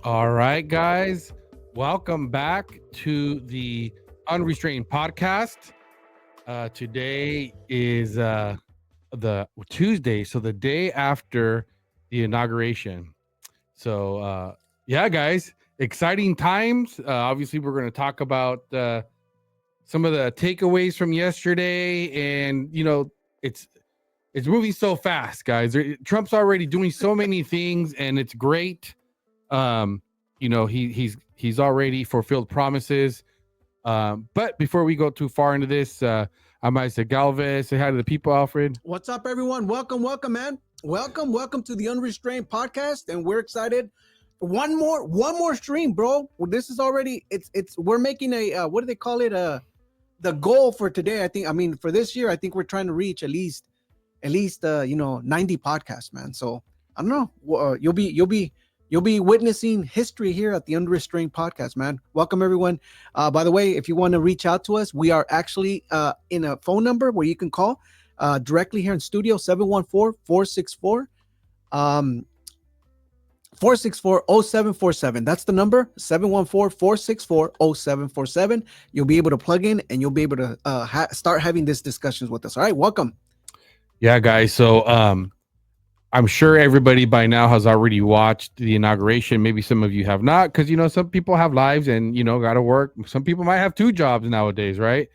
All right, guys. Welcome back to the Unrestrained Podcast. Today is the Tuesday, so the day after the inauguration. So, yeah, guys, exciting times. Obviously, we're going to talk about some of the takeaways from yesterday, and it's moving so fast, guys. Trump's already doing so many things, and it's great. Um, he's already fulfilled promises. But before we go too far into this, I might say Galvez, say hi to the people, Alfred. What's up, everyone? Welcome, man. Welcome to the Unrestrained Podcast, and we're excited. One more stream, bro. Well, this is already we're making a what do they call it? The goal for today. For this year, I think we're trying to reach at least 90 podcasts, man. So I don't know. You'll be witnessing history here at the Unrestrained Podcast, man. Welcome, everyone. By the way, if you want to reach out to us, we are actually in a phone number where you can call directly here in studio, 714-464 464-0747. That's the number, 714-464-0747. You'll be able to plug in and you'll be able to start having these discussions with us. All right, welcome. Yeah, guys. So I'm sure everybody by now has already watched the inauguration. Maybe some of you have not, because some people have lives and got to work. Some people might have two jobs nowadays, right?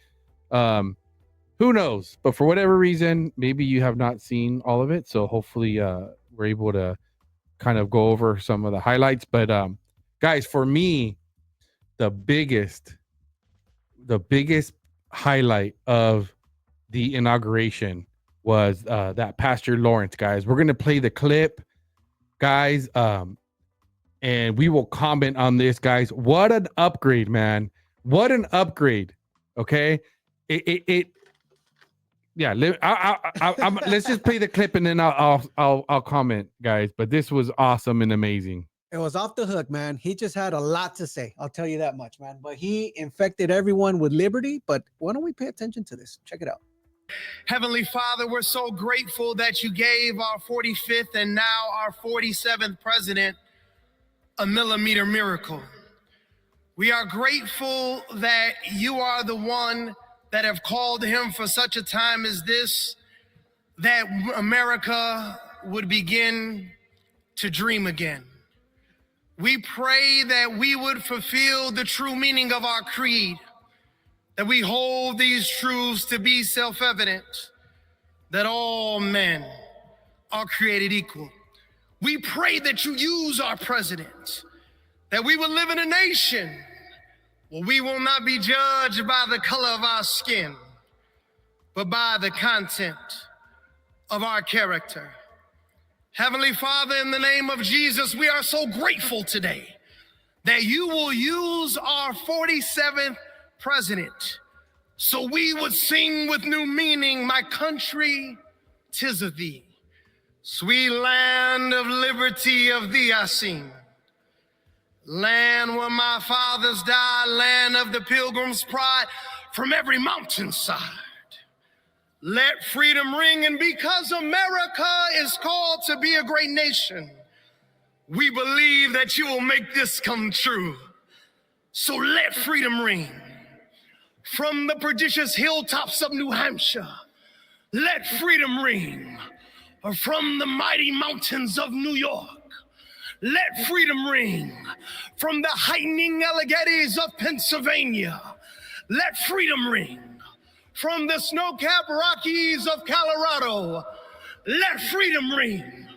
Who knows? But for whatever reason, maybe you have not seen all of it. So hopefully we're able to kind of go over some of the highlights. But guys, for me, the biggest highlight of the inauguration was that Pastor Lawrence, guys. We're going to play the clip, guys, and we will comment on this, guys. What an upgrade, man. What an upgrade. Okay? Yeah, let's just play the clip and then I'll comment, guys. But this was awesome and amazing. It was off the hook, man. He just had a lot to say. I'll tell you that much, man. But he infected everyone with liberty. But why don't we pay attention to this? Check it out. Heavenly Father, we're so grateful that you gave our 45th and now our 47th president a millimeter miracle. We are grateful that you are the one that have called him for such a time as this, that America would begin to dream again. We pray that we would fulfill the true meaning of our creed, that we hold these truths to be self-evident, that all men are created equal. We pray that you use our president, that we will live in a nation where we will not be judged by the color of our skin, but by the content of our character. Heavenly Father, in the name of Jesus, we are so grateful today that you will use our 47th president so we would sing with new meaning, my country, 'tis of thee. Sweet land of liberty, of thee I sing. Land where my fathers died, land of the pilgrim's pride, from every mountainside. Let freedom ring, and because America is called to be a great nation, we believe that you will make this come true. So let freedom ring. From the prodigious hilltops of New Hampshire, let freedom ring. Or from the mighty mountains of New York, let freedom ring. From the heightening Alleghenies of Pennsylvania, let freedom ring. From the snow-capped Rockies of Colorado, let freedom ring.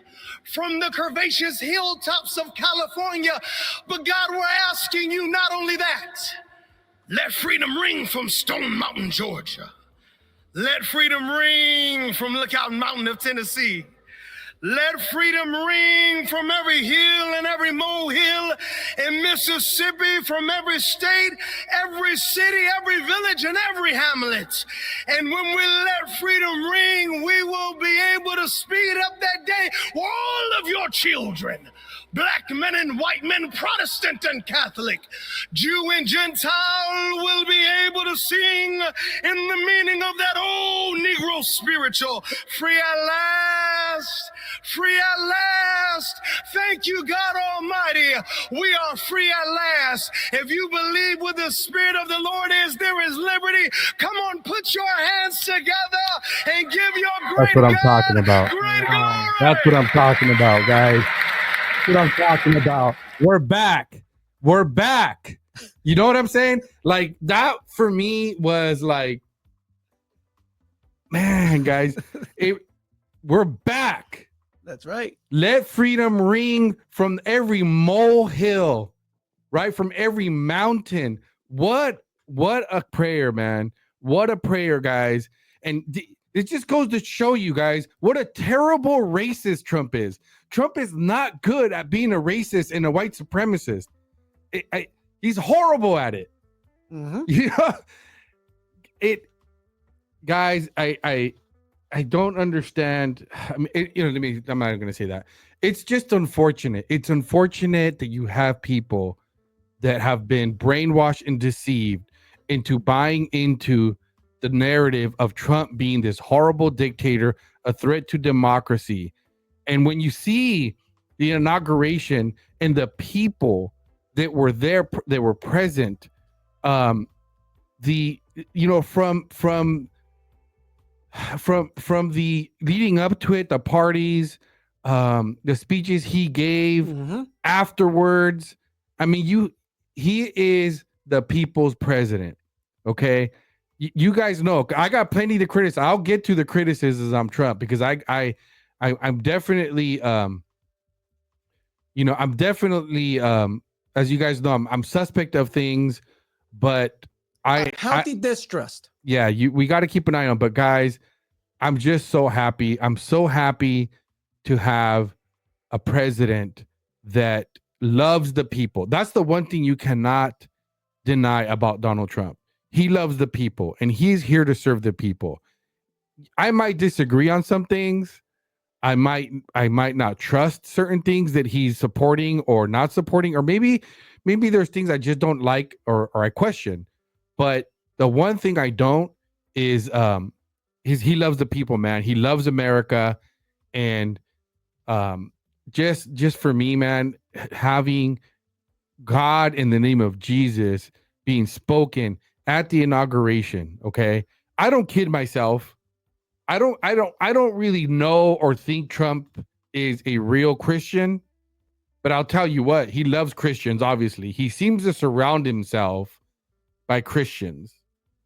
From the curvaceous hilltops of California, but God, we're asking you not only that, let freedom ring from Stone Mountain, Georgia. Let freedom ring from Lookout Mountain of Tennessee. Let freedom ring from every hill and every molehill in Mississippi, from every state, every city, every village, and every hamlet. And when we let freedom ring, we will be able to speed up that day where all of your children, black men and white men, Protestant and Catholic, Jew and Gentile, will be able to sing in the meaning of that old Negro spiritual, free at last, free at last. Thank you, God Almighty. We are free at last. If you believe where the Spirit of the Lord is, there is liberty. Come on, put your hands together and give your great That's what I'm God talking about. great glory. That's what I'm talking about, guys. That's what I'm talking about. We're back. We're back. You know what I'm saying? Like, that for me was like, man, guys, we're back. That's right. Let freedom ring from every molehill, right? From every mountain. What a prayer, man. What a prayer, guys. And it just goes to show you guys what a terrible racist Trump is. Trump is not good at being a racist and a white supremacist. He's horrible at it. Mm-hmm. You know, guys, I don't understand. I mean, I'm not going to say that. It's just unfortunate. It's unfortunate that you have people that have been brainwashed and deceived into buying into the narrative of Trump being this horrible dictator, a threat to democracy. And when you see the inauguration and the people that were there, that were present, from the leading up to it, the parties, the speeches he gave afterwards. I mean, he is the people's president. Okay. You guys know I got plenty to criticize. I'll get to the criticisms on Trump because I'm definitely, I'm definitely, as you guys know, I'm suspect of things, but healthy distrust. Yeah, we got to keep an eye on. But guys, I'm just so happy. I'm so happy to have a president that loves the people. That's the one thing you cannot deny about Donald Trump. He loves the people, and he's here to serve the people. I might disagree on some things. I might not trust certain things that he's supporting or not supporting, or maybe there's things I just don't like or I question. But the one thing I don't is he loves the people, man. He loves America, and just for me, man, having God in the name of Jesus being spoken at the inauguration. Okay, I don't kid myself. I don't really know or think Trump is a real Christian, but I'll tell you what, he loves Christians. Obviously, he seems to surround himself by Christians.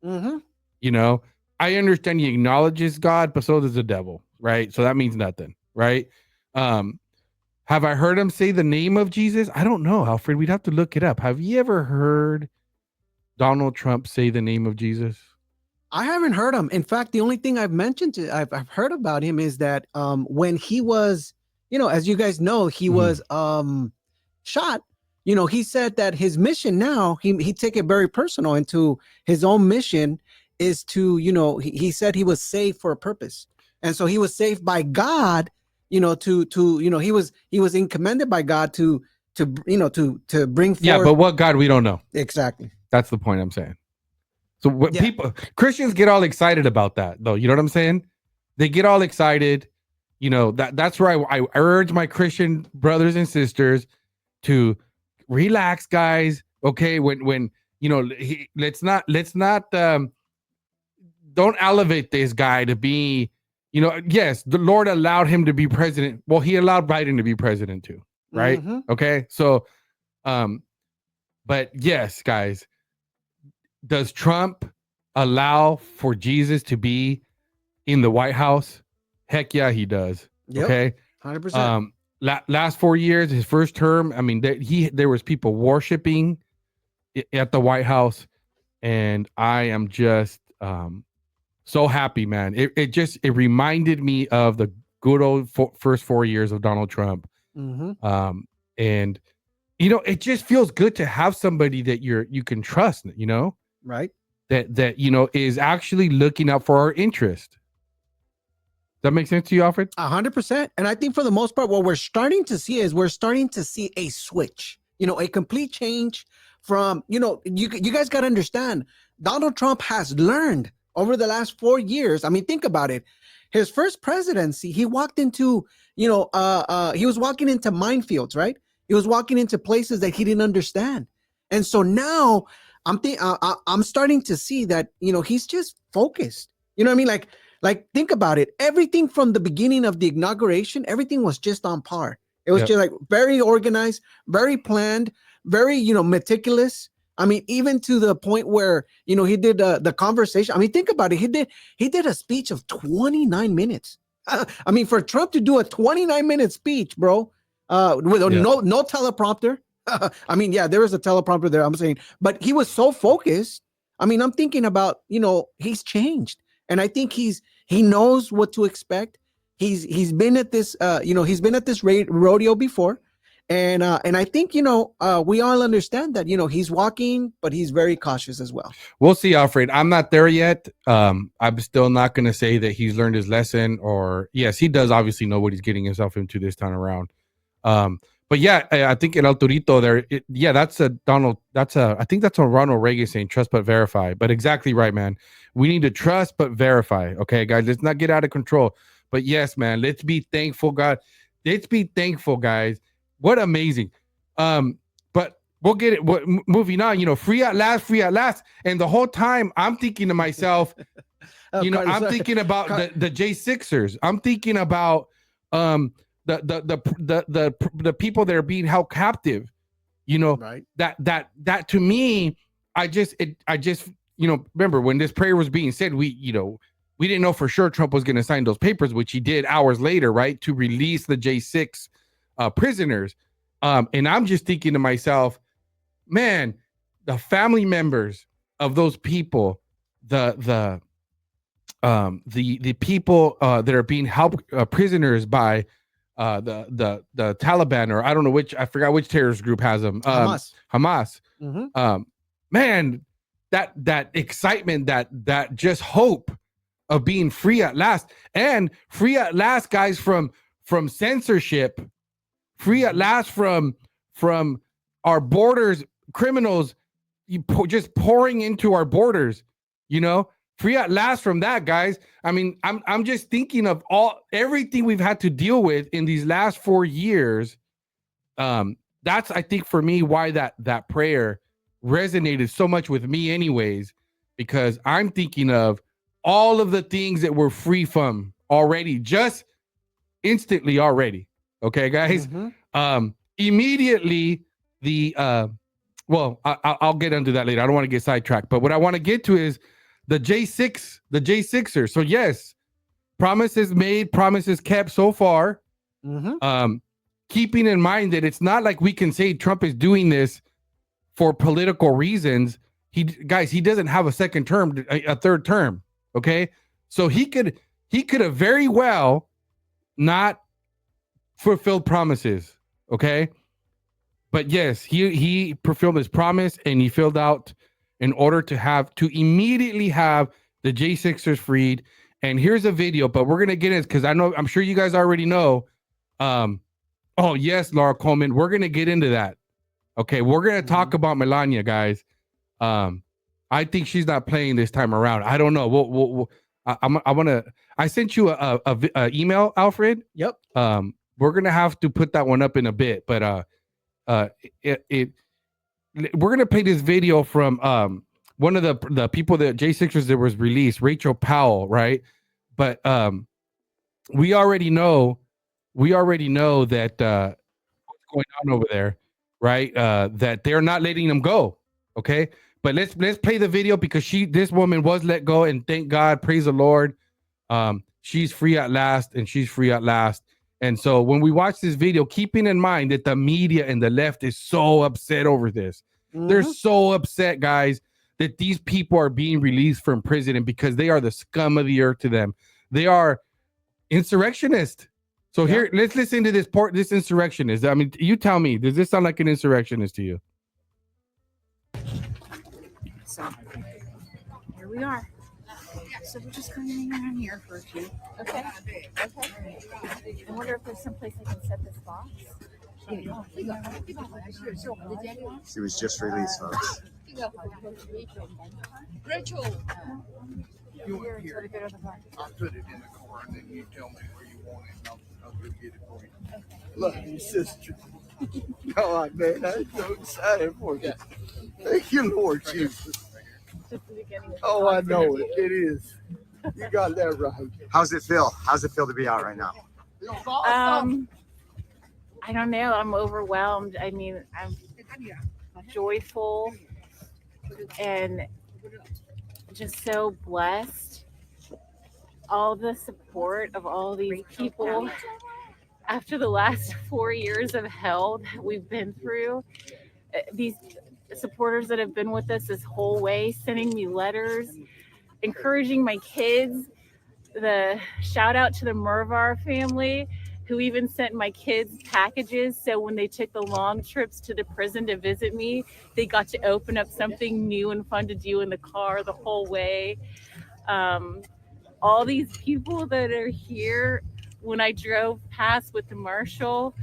Mm-hmm. You know, I understand he acknowledges God, but so does the devil, right? So that means nothing, right? Have I heard him say the name of Jesus? I don't know, Alfred. We'd have to look it up. Have you ever heard Donald Trump say the name of Jesus? I haven't heard him. In fact, the only thing I've heard about him is that when he was, as you guys know, he was shot. He said that his mission now, he took it very personal into his own mission is to, he said he was saved for a purpose. And so he was saved by God, he was commended by God to bring forth. Yeah, but what God, we don't know. Exactly. That's the point I'm saying. So Christians get all excited about that, though. You know what I'm saying? They get all excited. That's where I urge my Christian brothers and sisters to relax, guys. Okay, when let's not don't elevate this guy to be, yes, the Lord allowed him to be president. Well, he allowed Biden to be president too, right? Mm-hmm. Okay, so but yes, guys, does Trump allow for Jesus to be in the White House? Heck yeah, he does. Yep. Okay, 100%. Last 4 years, his first term, I mean, there was people worshiping at the White House, and I am just so happy, man. It reminded me of the good old first 4 years of Donald Trump. Mm-hmm. And it just feels good to have somebody that you can trust, right? That is actually looking out for our interest. Does that make sense to you, Alfred? 100%. And I think for the most part, what we're starting to see is a switch, a complete change from, you guys got to understand, Donald Trump has learned over the last 4 years. I mean, think about it. His first presidency, he walked into, he was walking into minefields, right? He was walking into places that he didn't understand. And so now I'm starting to see that, he's just focused. You know what I mean? Like think about it. Everything from the beginning of the inauguration, everything was just on par. It was just like very organized, very planned, very, meticulous. I mean, even to the point where, he did the conversation. I mean, think about it. He did a speech of 29 minutes. I mean, for Trump to do a 29-minute speech, bro, with no teleprompter. I mean, yeah, there was a teleprompter there, I'm saying, but he was so focused. I mean, I'm thinking about, he's changed. And I think he knows what to expect. He's been at this, he's been at this rodeo before. And I think, we all understand that, he's walking, but he's very cautious as well. We'll see, Alfred. I'm not there yet. I'm still not going to say that he's learned his lesson, or yes, he does obviously know what he's getting himself into this time around. But yeah, I think in El Torito there, I think that's a Ronald Reagan saying trust but verify. But exactly right, man. We need to trust but verify. Okay, guys, let's not get out of control. But yes, man, let's be thankful, God. Let's be thankful, guys. What amazing. But we'll get it. Moving on, free at last. And the whole time I'm thinking to myself, I'm thinking about the J6ers. I'm thinking about the people that are being held captive, right? That to me, I just remember when this prayer was being said, we didn't know for sure Trump was going to sign those papers, which he did hours later, right? To release the J6 prisoners. And I'm just thinking to myself, man, the family members of those people, the people that are being held prisoners by the Taliban, or I don't know I forgot which terrorist group has them. Hamas. Mm-hmm. Man, that excitement, that just hope of being free at last, and free at last, guys, from censorship, free at last from our borders, criminals just pouring into our borders, free at last from that, guys. I mean, I'm just thinking of everything we've had to deal with in these last 4 years. That's, I think, for me, why that prayer resonated so much with me anyways, because I'm thinking of all of the things that we're free from already, just instantly already. Okay, guys. Mm-hmm. Immediately I'll get into that later. I don't want to get sidetracked, but what I want to get to is the J6ers. So yes, promises made, promises kept so far. Mm-hmm. Keeping in mind that it's not like we can say Trump is doing this for political reasons. He doesn't have a second term, a third term. Okay, so he could have very well not fulfilled promises. Okay, but yes, he fulfilled his promise, and he filled out in order to immediately have the J6ers freed. And here's a video, but we're gonna get in because I'm sure you guys already know. Oh yes, Laura Coleman, we're gonna get into that. Okay, we're gonna talk about Melania, guys. I think she's not playing this time around. I don't know. I sent you a email, Alfred. Yep. We're gonna have to put that one up in a bit, but we're gonna play this video from one of the people that J6ers that was released, Rachel Powell, right? But we already know that what's going on over there, right? That they're not letting them go. Okay, but let's play the video because this woman was let go, and thank God, praise the Lord, she's free at last, and she's free at last. And so when we watch this video, keeping in mind that the media and the left is so upset over this, they're so upset, guys, that these people are being released from prison, and because they are the scum of the earth to them. They are insurrectionists. So here, let's listen to this insurrectionist. I mean, you tell me, does this sound like an insurrectionist to you? So here we are. So we're just going to hang around here for a few. Okay. I wonder if there's someplace I can set this box. She was just released, folks. Rachel. You want here? I'll put it in the car, and then you tell me where you want it. Look, your sister. Come on, man. I'm so excited for you. Thank you, Lord Jesus. Oh, I know it. It is. You got that right. How's it feel? How's it feel to be out right now? I don't know. I'm overwhelmed. I mean, I'm joyful and just so blessed. All the support of all these people after the last 4 years of hell that we've been through. These supporters that have been with us this whole way, sending me letters, encouraging my kids. The shout out to the Mervar family, who even sent my kids packages. So when they took the long trips to the prison to visit me, they got to open up something new and fun to do in the car the whole way. All these people that are here, when I drove past with the marshal,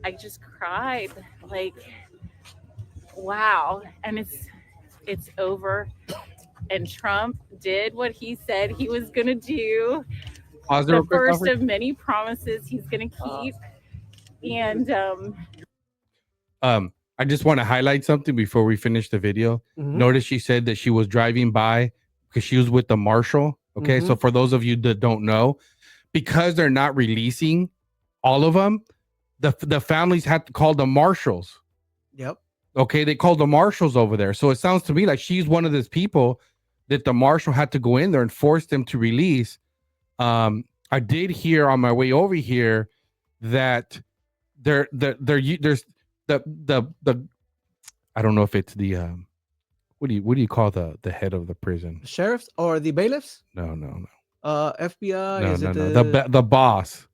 I just cried. Like, wow. And it's over. And Trump did what he said he was going to do. The first of many promises he's going to keep. And I just want to highlight something before we finish the video. Notice she said that she was driving by because she was with the marshal. Okay, so for those of you that don't know, because they're not releasing all of them, the families had to call the marshals. Yep. Okay, they called the marshals over there. So it sounds to me like she's one of those people that the marshal had to go in there and force them to release. I did hear on my way over here that there's the I don't know if it's the what do you call the head of the prison? Sheriffs or the bailiffs? No. FBI. No, Is it the boss,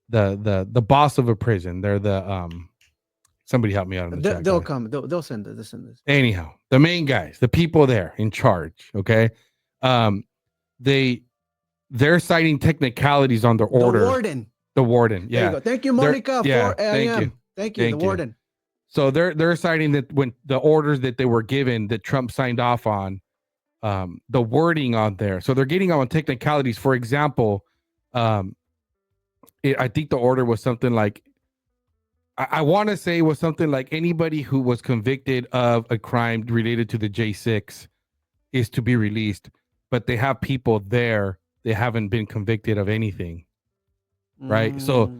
the boss of a prison. They're the somebody help me out on the chat, they'll guys. come. They'll send this. Anyhow, the main guys, the people there in charge. Okay, they're citing technicalities on their order. The warden. Yeah. There you go. Thank you, Monica. Thank you. The warden. So they're citing that when the orders that they were given that Trump signed off on, the wording on there. So they're getting on technicalities. For example, I think the order was something like, I want to say it was something like anybody who was convicted of a crime related to the J6 is to be released, but they have people there. They haven't been convicted of anything. Right. So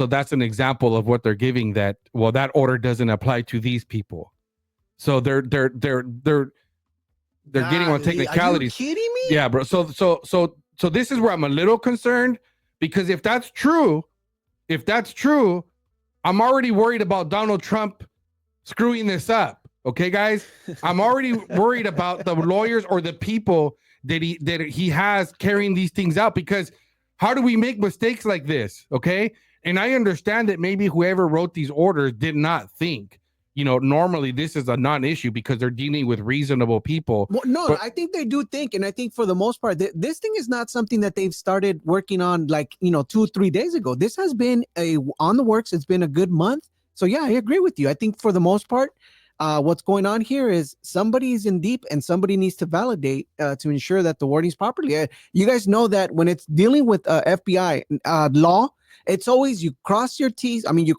that's an example of what they're giving that. Well, that order doesn't apply to these people. So they're getting on technicalities. Are you kidding me? Yeah, bro. So this is where I'm a little concerned, because if that's true, I'm already worried about Donald Trump screwing this up. Okay, guys, I'm already worried about the lawyers or the people that he has carrying these things out, because how do we make mistakes like this? Okay. And I understand that maybe whoever wrote these orders did not think, normally this is a non-issue because they're dealing with reasonable people. Well, no, I think they do think. And I think for the most part, this thing is not something that they've started working on 2-3 days ago. This has been on the works. It's been a good month. So yeah, I agree with you. I think for the most part, what's going on here is somebody's in deep and somebody needs to validate to ensure that the wording's properly. You guys know that when it's dealing with FBI law, it's always you cross your T's and you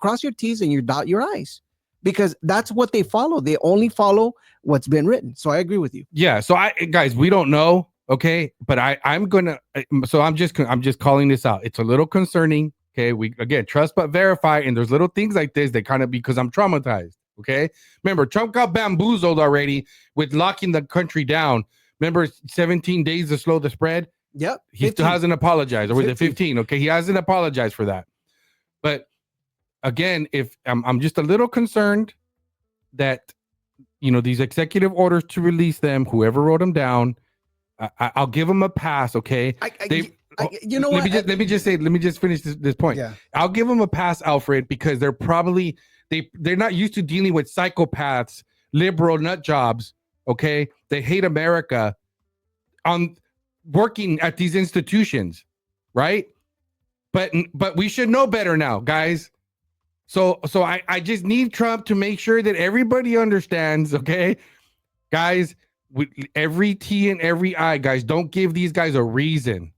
dot your I's, because that's what they follow. They only follow what's been written. So I agree with you. Yeah. So guys, we don't know. Okay. But I'm just calling this out. It's a little concerning. Okay. We, again, trust but verify. And there's little things like this that kind of, because I'm traumatized. Okay. Remember, Trump got bamboozled already with locking the country down. Remember 17 days to slow the spread? Yep. He still hasn't apologized. Or was it 15? Okay. He hasn't apologized for that. But again, if I'm just a little concerned that, these executive orders to release them, whoever wrote them down, I'll give them a pass. Okay. Let me just finish this point. Yeah. I'll give them a pass, Alfred, because they're probably, they're not used to dealing with psychopaths, liberal nut jobs. Okay. They hate America on working at these institutions. Right. But we should know better now, guys. So I just need Trump to make sure that everybody understands. Okay, guys, with every T and every I, guys, don't give these guys a reason.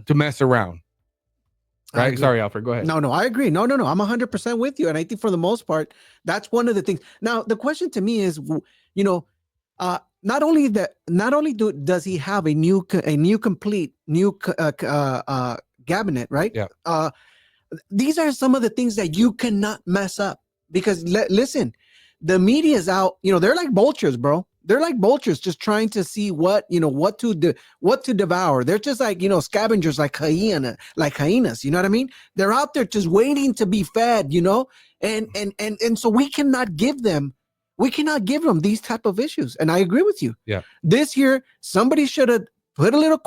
to mess around. I Right? agree. Sorry, Alfred. Go ahead. No, I agree. No. I'm 100% with you. And I think for the most part, that's one of the things. Now, the question to me is, not only does he have a new complete cabinet, right? Yeah. These are some of the things that you cannot mess up because listen, the media is out, they're like vultures, bro. They're like vultures just trying to see what to devour. They're just like, scavengers, like hyenas, you know what I mean? They're out there just waiting to be fed, and so we cannot give them these type of issues. And I agree with you. Yeah. This year, somebody should have put a little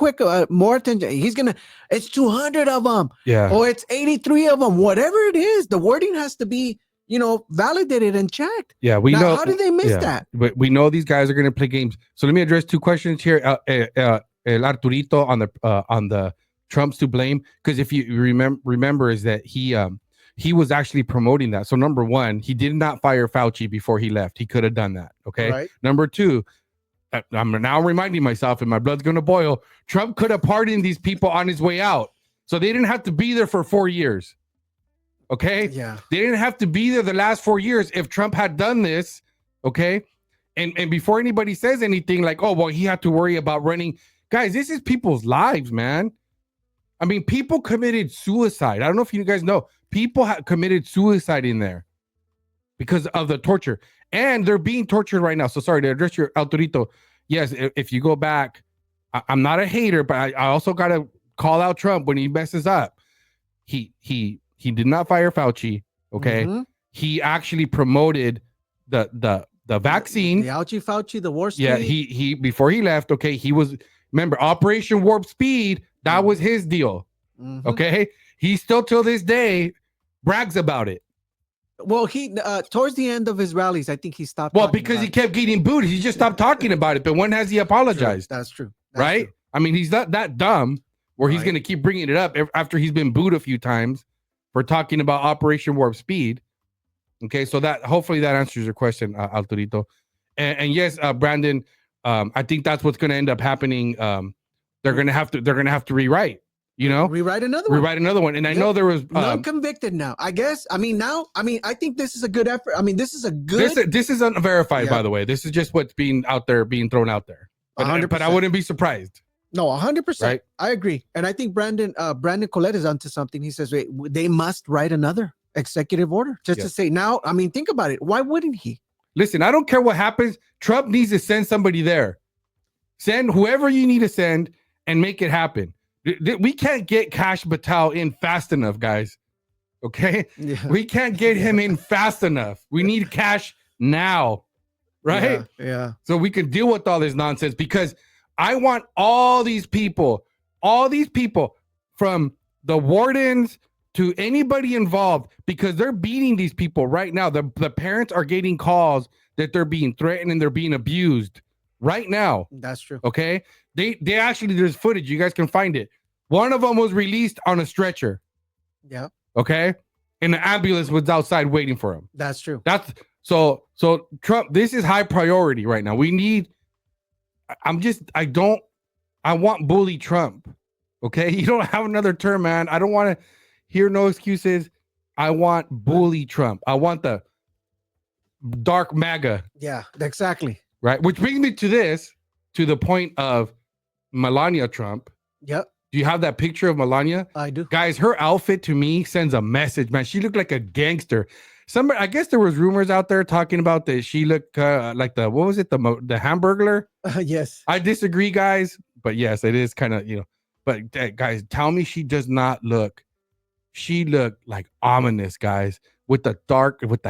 more attention. It's 200 of them. Yeah. Or it's 83 of them, whatever it is. The wording has to be, validated and checked. Yeah, we know. How did they miss that? But we know these guys are going to play games. So let me address two questions here. El Arturito on the Trump's to blame, because if you remember is that he was actually promoting that. So number one, he did not fire Fauci before he left. He could have done that. Okay. Right. Number two, I'm now reminding myself, and my blood's going to boil. Trump could have pardoned these people on his way out, so they didn't have to be there for 4 years. Okay. Yeah. They didn't have to be there the last 4 years if Trump had done this. Okay. And before anybody says anything like, oh, well, he had to worry about running. Guys, this is people's lives, man. I mean, people committed suicide. I don't know if you guys know. People committed suicide in there because of the torture. And they're being tortured right now. So sorry to address your Arturito. Yes, if you go back, I'm not a hater, but I also got to call out Trump when he messes up. He did not fire Fauci. Okay. Mm-hmm. He actually promoted the vaccine. The Fauci, the war speed. Yeah, he before he left, okay, he was, remember, Operation Warp Speed, that was his deal. Mm-hmm. Okay. He still till this day brags about it. Well, he towards the end of his rallies, I think he stopped. Well, because he kept getting booed. He just stopped talking about it. But when has he apologized? That's true. Right? True. I mean, he's not that dumb where he's going to keep bringing it up after he's been booed a few times for talking about Operation Warp Speed. Okay, so that hopefully that answers your question, Arturito. And yes, Brandon, I think that's what's going to end up happening. They're going to have to rewrite. Rewrite another one. And I know there was non-convicted now. I guess. I think this is a good effort. I mean, this is a good. This is unverified, by the way. This is just what's being thrown out there. But I wouldn't be surprised. No, 100%. Right? I agree. And I think Brandon Colette is onto something. He says, wait, they must write another executive order just to say now. I mean, think about it. Why wouldn't he? Listen, I don't care what happens. Trump needs to send somebody there. Send whoever you need to send and make it happen. We can't get Kash Patel in fast enough, guys. Okay? Yeah. We can't get him in fast enough. We need Kash now. Right? Yeah. So we can deal with all this nonsense, because I want all these people from the wardens to anybody involved, because they're beating these people right now. The parents are getting calls that they're being threatened and they're being abused right now. That's true. Okay. They actually, there's footage. You guys can find it. One of them was released on a stretcher. Yeah. Okay. And the ambulance was outside waiting for him. That's true. So Trump, this is high priority right now. I want bully Trump. Okay. You don't have another term, man. I don't want to hear no excuses. I want bully Trump. I want the dark MAGA. Yeah, exactly. Right. Which brings me to the point of Melania Trump. Yep. Do you have that picture of Melania? I do. Guys, her outfit to me sends a message, man. She looked like a gangster. I guess there was rumors out there talking about that she looked like the Hamburglar? Yes. I disagree, guys, but yes, it is kind of, but guys, tell me she does not look. She looked like ominous, guys, with the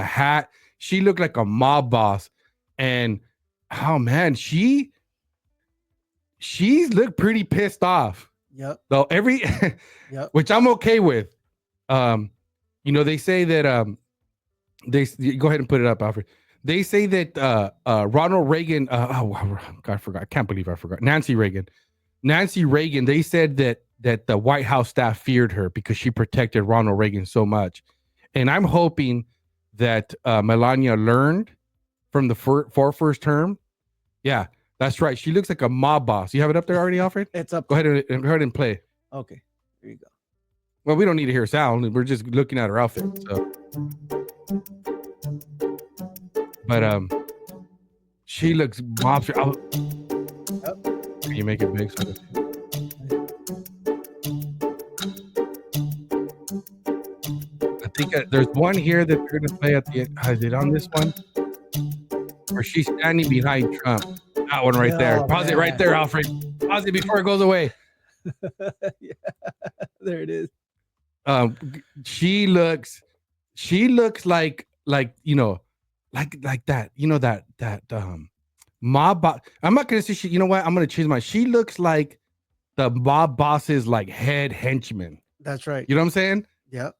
hat. She looked like a mob boss. And oh man, she looked pretty pissed off. Yep. Though yep. Which I'm okay with. They say that they go ahead and put it up, Alfred. They say that Ronald Reagan, God, I forgot. I can't believe I forgot. Nancy Reagan. They said that the White House staff feared her because she protected Ronald Reagan so much. And I'm hoping that Melania learned from the first term. Yeah, that's right. She looks like a mob boss. You have it up there already, Alfred? It's up. Go ahead and play. Okay, there you go. Well, we don't need to hear sound. We're just looking at her outfit. So, but she looks mobster. Can you make it big? So I think there's one here that they're gonna play at the end. Is it on this one? Where she's standing behind Trump. That one right there. Oh, Pause it right man. there, Alfred. Pause it before it goes away. Yeah, there it is. She looks like you know, like that, you know, that mob I'm not gonna say she, you know what, I'm gonna change my, she looks like the mob boss's like head henchman. That's right. You know what I'm saying? Yep.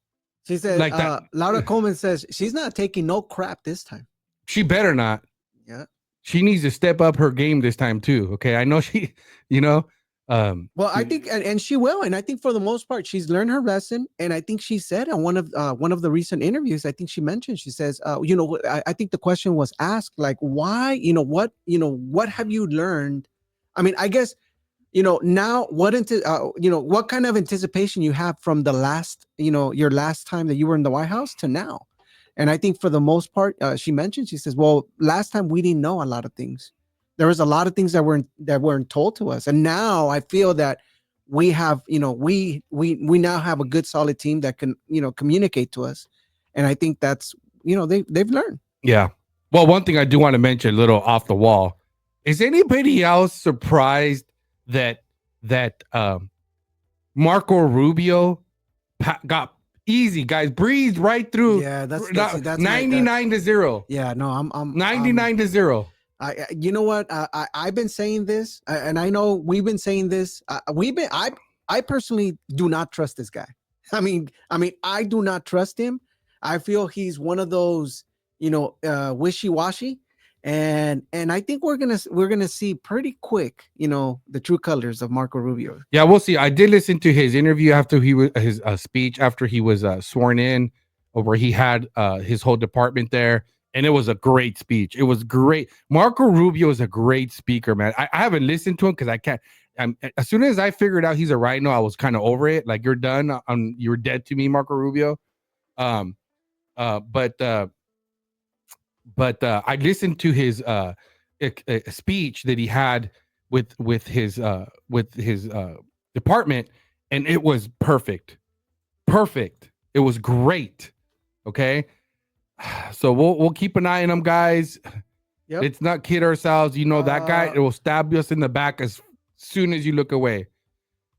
She said, Like that. Laura Coleman says she's not taking no crap this time. She better not. Yeah. She needs to step up her game this time too. Okay. I know she, you know, well, I think, and she will, and I think for the most part, she's learned her lesson. And I think she said on one of the recent interviews, I think she mentioned, she says, you know, I think the question was asked, like, why, what have you learned? I mean, I guess, now what kind of anticipation you have from the last, your last time that you were in the White House to now. And I think for the most part, she mentioned, she says, well, last time we didn't know a lot of things. There was a lot of things that weren't told to us. And now I feel that we have, we now have a good solid team that can, communicate to us. And I think that's, they've learned. Yeah. Well, one thing I do want to mention, a little off the wall, is anybody else surprised that Marco Rubio got easy, guys, breezed right through? Yeah, that's 99-0. Yeah, no, I'm 99-0. You know what? I've been saying this, and I know we've been saying this. I personally do not trust this guy. I mean, I do not trust him. I feel he's one of those, wishy-washy, and I think we're gonna see pretty quick, the true colors of Marco Rubio. Yeah, we'll see. I did listen to his interview after he was his speech after he was sworn in, where he had his whole department there. And it was a great speech. It was great. Marco Rubio is a great speaker, man. I haven't listened to him because I can't. As soon as I figured out he's a rhino, I was kind of over it. Like, you're done. You're dead to me, Marco Rubio. But I listened to his speech that he had with his department, and it was perfect. Perfect. It was great. Okay. So we'll keep an eye on them, guys. Yep. Let's not kid ourselves. That guy, it will stab us in the back as soon as you look away.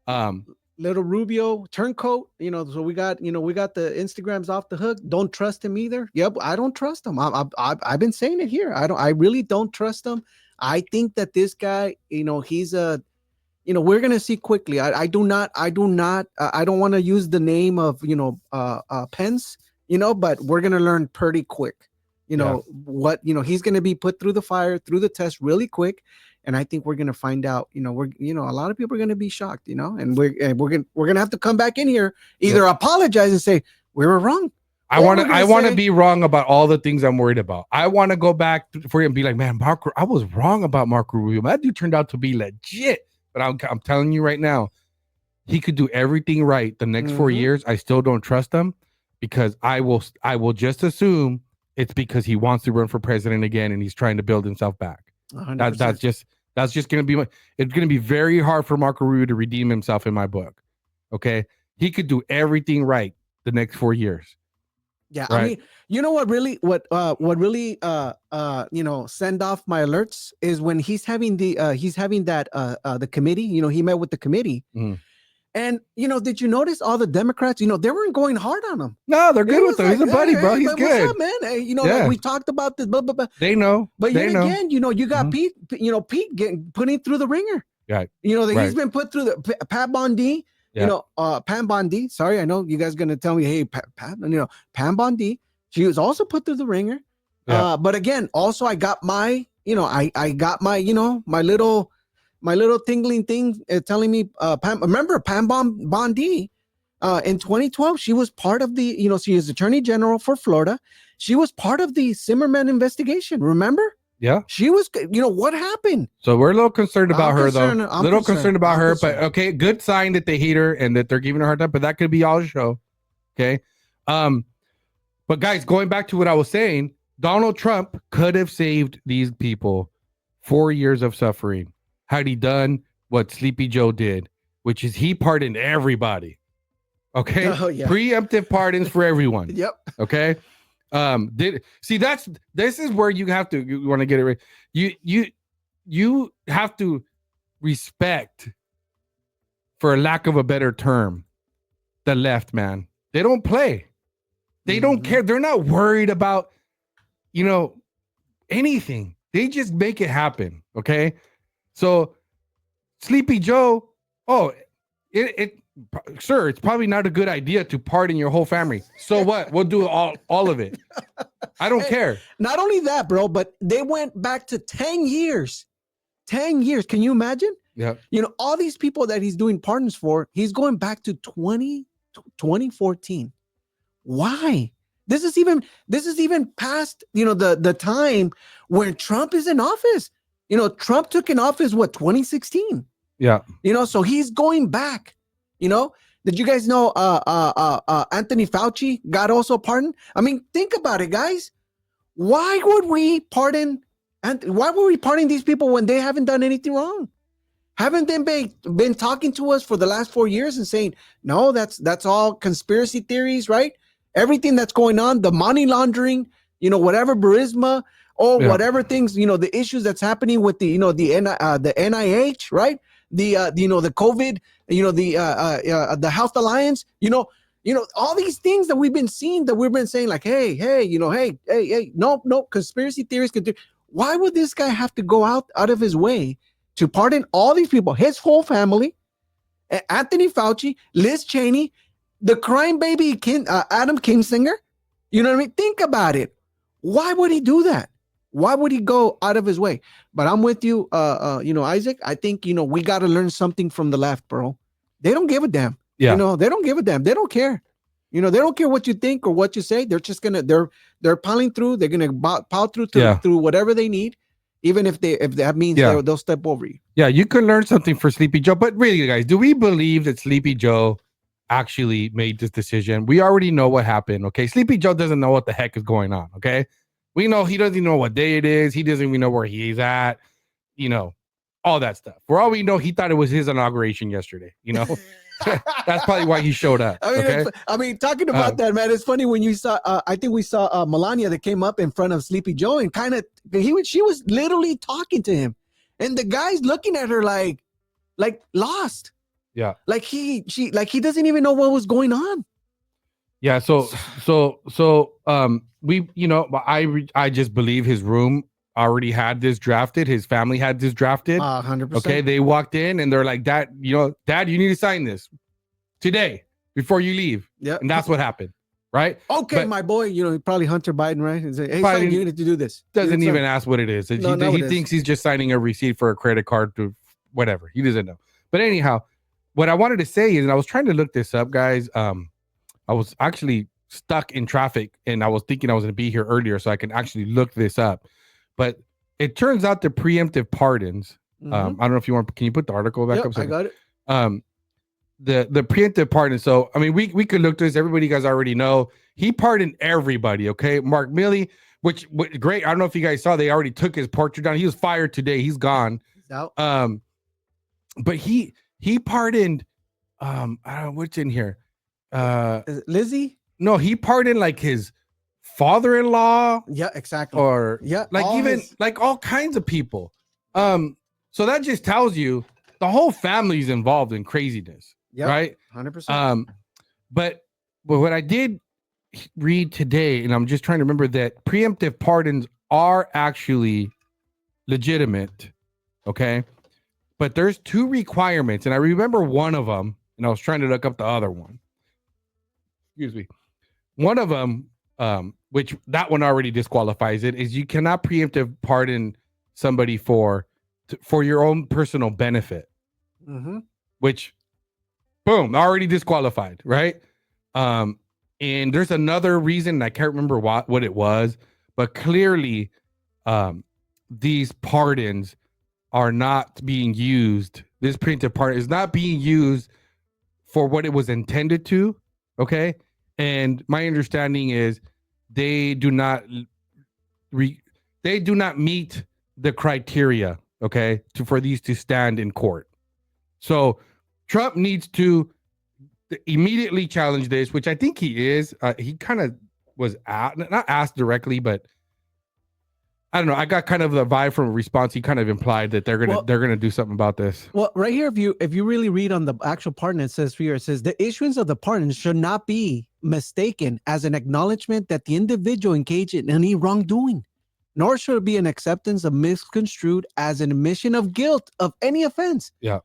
Little Rubio turncoat, so we got the Instagrams off the hook. Don't trust him either. Yep, I don't trust him. I've been saying it here. I really don't trust him. I think that this guy, he's we're gonna see quickly. I don't want to use the name of Pence. But we're going to learn pretty quick, what, he's going to be put through the fire, through the test really quick. And I think we're going to find out, a lot of people are going to be shocked, and we're going to have to come back in here, either apologize and say, we were wrong. I want to be wrong about all the things I'm worried about. I want to go back for you and be like, man, Marco, I was wrong about Marco Rubio. That dude turned out to be legit. But I'm telling you right now, he could do everything right the next 4 years. I still don't trust him. Because I will just assume it's because he wants to run for president again and he's trying to build himself back. That's just going to be it's going to be very hard for Marco Rubio to redeem himself in my book. Okay, he could do everything right the next 4 years. Yeah, right? I mean, you know what really send off my alerts is when he's having the committee. He met with the committee. Mm. And, did you notice all the Democrats, they weren't going hard on him. No, they're good with him. He's a buddy, bro. He's good. What's up, man? Hey, like we talked about this, blah, blah, blah. They know. But again, you got Pete, Pete putting through the ringer. Right. He's been put through the Pat Bondi, Pam Bondi. Sorry, I know you guys are going to tell me, hey, Pam Bondi. She was also put through the ringer. Yeah. But again, also I got my, I got my, my little tingling thing telling me, remember Pam Bondi in 2012, she was part of the, she is Attorney General for Florida. She was part of the Zimmerman investigation. Remember? Yeah. She was, what happened? So we're a little concerned about I'm her, concerned. though. I'm Little concerned. concerned about I'm her, concerned. but okay, good sign that they hate her and that they're giving her a hard time. But that could be all show. Okay. But guys, going back to what I was saying, Donald Trump could have saved these people 4 years of suffering had he done what Sleepy Joe did, which is he pardoned everybody. Okay. Oh, yeah. Preemptive pardons for everyone. Yep. Okay. This is where you have to, you want to get it right. You have to respect, for lack of a better term, the left, man. They don't play. They don't care. They're not worried about, anything. They just make it happen. Okay. So Sleepy Joe, sir, it's probably not a good idea to pardon your whole family. So what? We'll do all of it. I don't care. Not only that, bro, but they went back to 10 years. 10 years. Can you imagine? Yeah. All these people that he's doing pardons for, he's going back to 2014. Why? This is even past, the time when Trump is in office. Trump took in office, 2016? Yeah. So he's going back. Did you guys know Anthony Fauci got also pardoned? I mean, think about it, guys. Why would we pardon these people when they haven't done anything wrong? Haven't they been talking to us for the last 4 years and saying, no, that's all conspiracy theories, right? Everything that's going on, the money laundering, whatever Burisma or whatever things, the issues that's happening with the NIH, right? The COVID, the Health Alliance, all these things that we've been seeing, that we've been saying like, hey, no, conspiracy theories. Why would this guy have to go out of his way to pardon all these people, his whole family, Anthony Fauci, Liz Cheney, the crime baby, Adam Kinzinger? You know what I mean? Think about it. Why would he do that? Why would he go out of his way? But I'm with you, Isaac. I think, we got to learn something from the left, bro. They don't give a damn. Yeah. They don't give a damn. They don't care. They don't care what you think or what you say. They're just they're piling through. They're gonna pile through whatever they need, even if that means they'll step over you. Yeah, you can learn something for Sleepy Joe. But really, guys, do we believe that Sleepy Joe actually made this decision? We already know what happened. Okay, Sleepy Joe doesn't know what the heck is going on. Okay. We know he doesn't even know what day it is. He doesn't even know where he's at, all that stuff. For all we know, he thought it was his inauguration yesterday, That's probably why he showed up. I mean, talking about that, man, it's funny when you saw, I think we saw Melania that came up in front of Sleepy Joe and she was literally talking to him. And the guy's looking at her like lost. Yeah. Like he doesn't even know what was going on. Yeah, so we, I just believe his room already had this drafted. His family had this drafted. 100%. Okay, they walked in and they're like, Dad, Dad, you need to sign this today before you leave. Yeah, and that's what happened, right? Okay, but my boy, probably Hunter Biden, right? And say, hey, son, you need to do this. Doesn't even ask what it is. He thinks he's just signing a receipt for a credit card to whatever. He doesn't know. But anyhow, what I wanted to say is, and I was trying to look this up, guys. I was actually stuck in traffic and I was thinking I was going to be here earlier so I can actually look this up. But it turns out the preemptive pardons, I don't know if you want, can you put the article back up? I got it. The preemptive pardon. So, I mean, we could look to this. Everybody, you guys already know. He pardoned everybody, okay? Mark Milley, which great. I don't know if you guys saw, they already took his portrait down. He was fired today. He's gone. He's out. But he pardoned, I don't know what's in here. Lizzie? No, he pardoned like his father-in-law. Yeah, exactly. Or like even like all kinds of people. So that just tells you the whole family's involved in craziness. Yep, right? 100%. But what I did read today, and I'm just trying to remember that preemptive pardons are actually legitimate. Okay. But there's two requirements, and I remember one of them, and I was trying to look up the other one. Excuse me. One of them, which that one already disqualifies it, is you cannot preemptive pardon somebody for your own personal benefit. Which, boom, already disqualified, right? And there's another reason, I can't remember what it was, but clearly, these pardons are not being used. This preemptive pardon is not being used for what it was intended to. Okay. And my understanding is they do not meet the criteria, okay, for these to stand in court. So Trump needs to immediately challenge this, which I think he is. He kind of was not asked directly, but I don't know. I got kind of the vibe from a response. He kind of implied that they're gonna do something about this. Well, right here, if you really read on the actual pardon, it says the issuance of the pardon should not be mistaken as an acknowledgement that the individual engaged in any wrongdoing, nor should it be an acceptance of misconstrued as an admission of guilt of any offense. Yeah.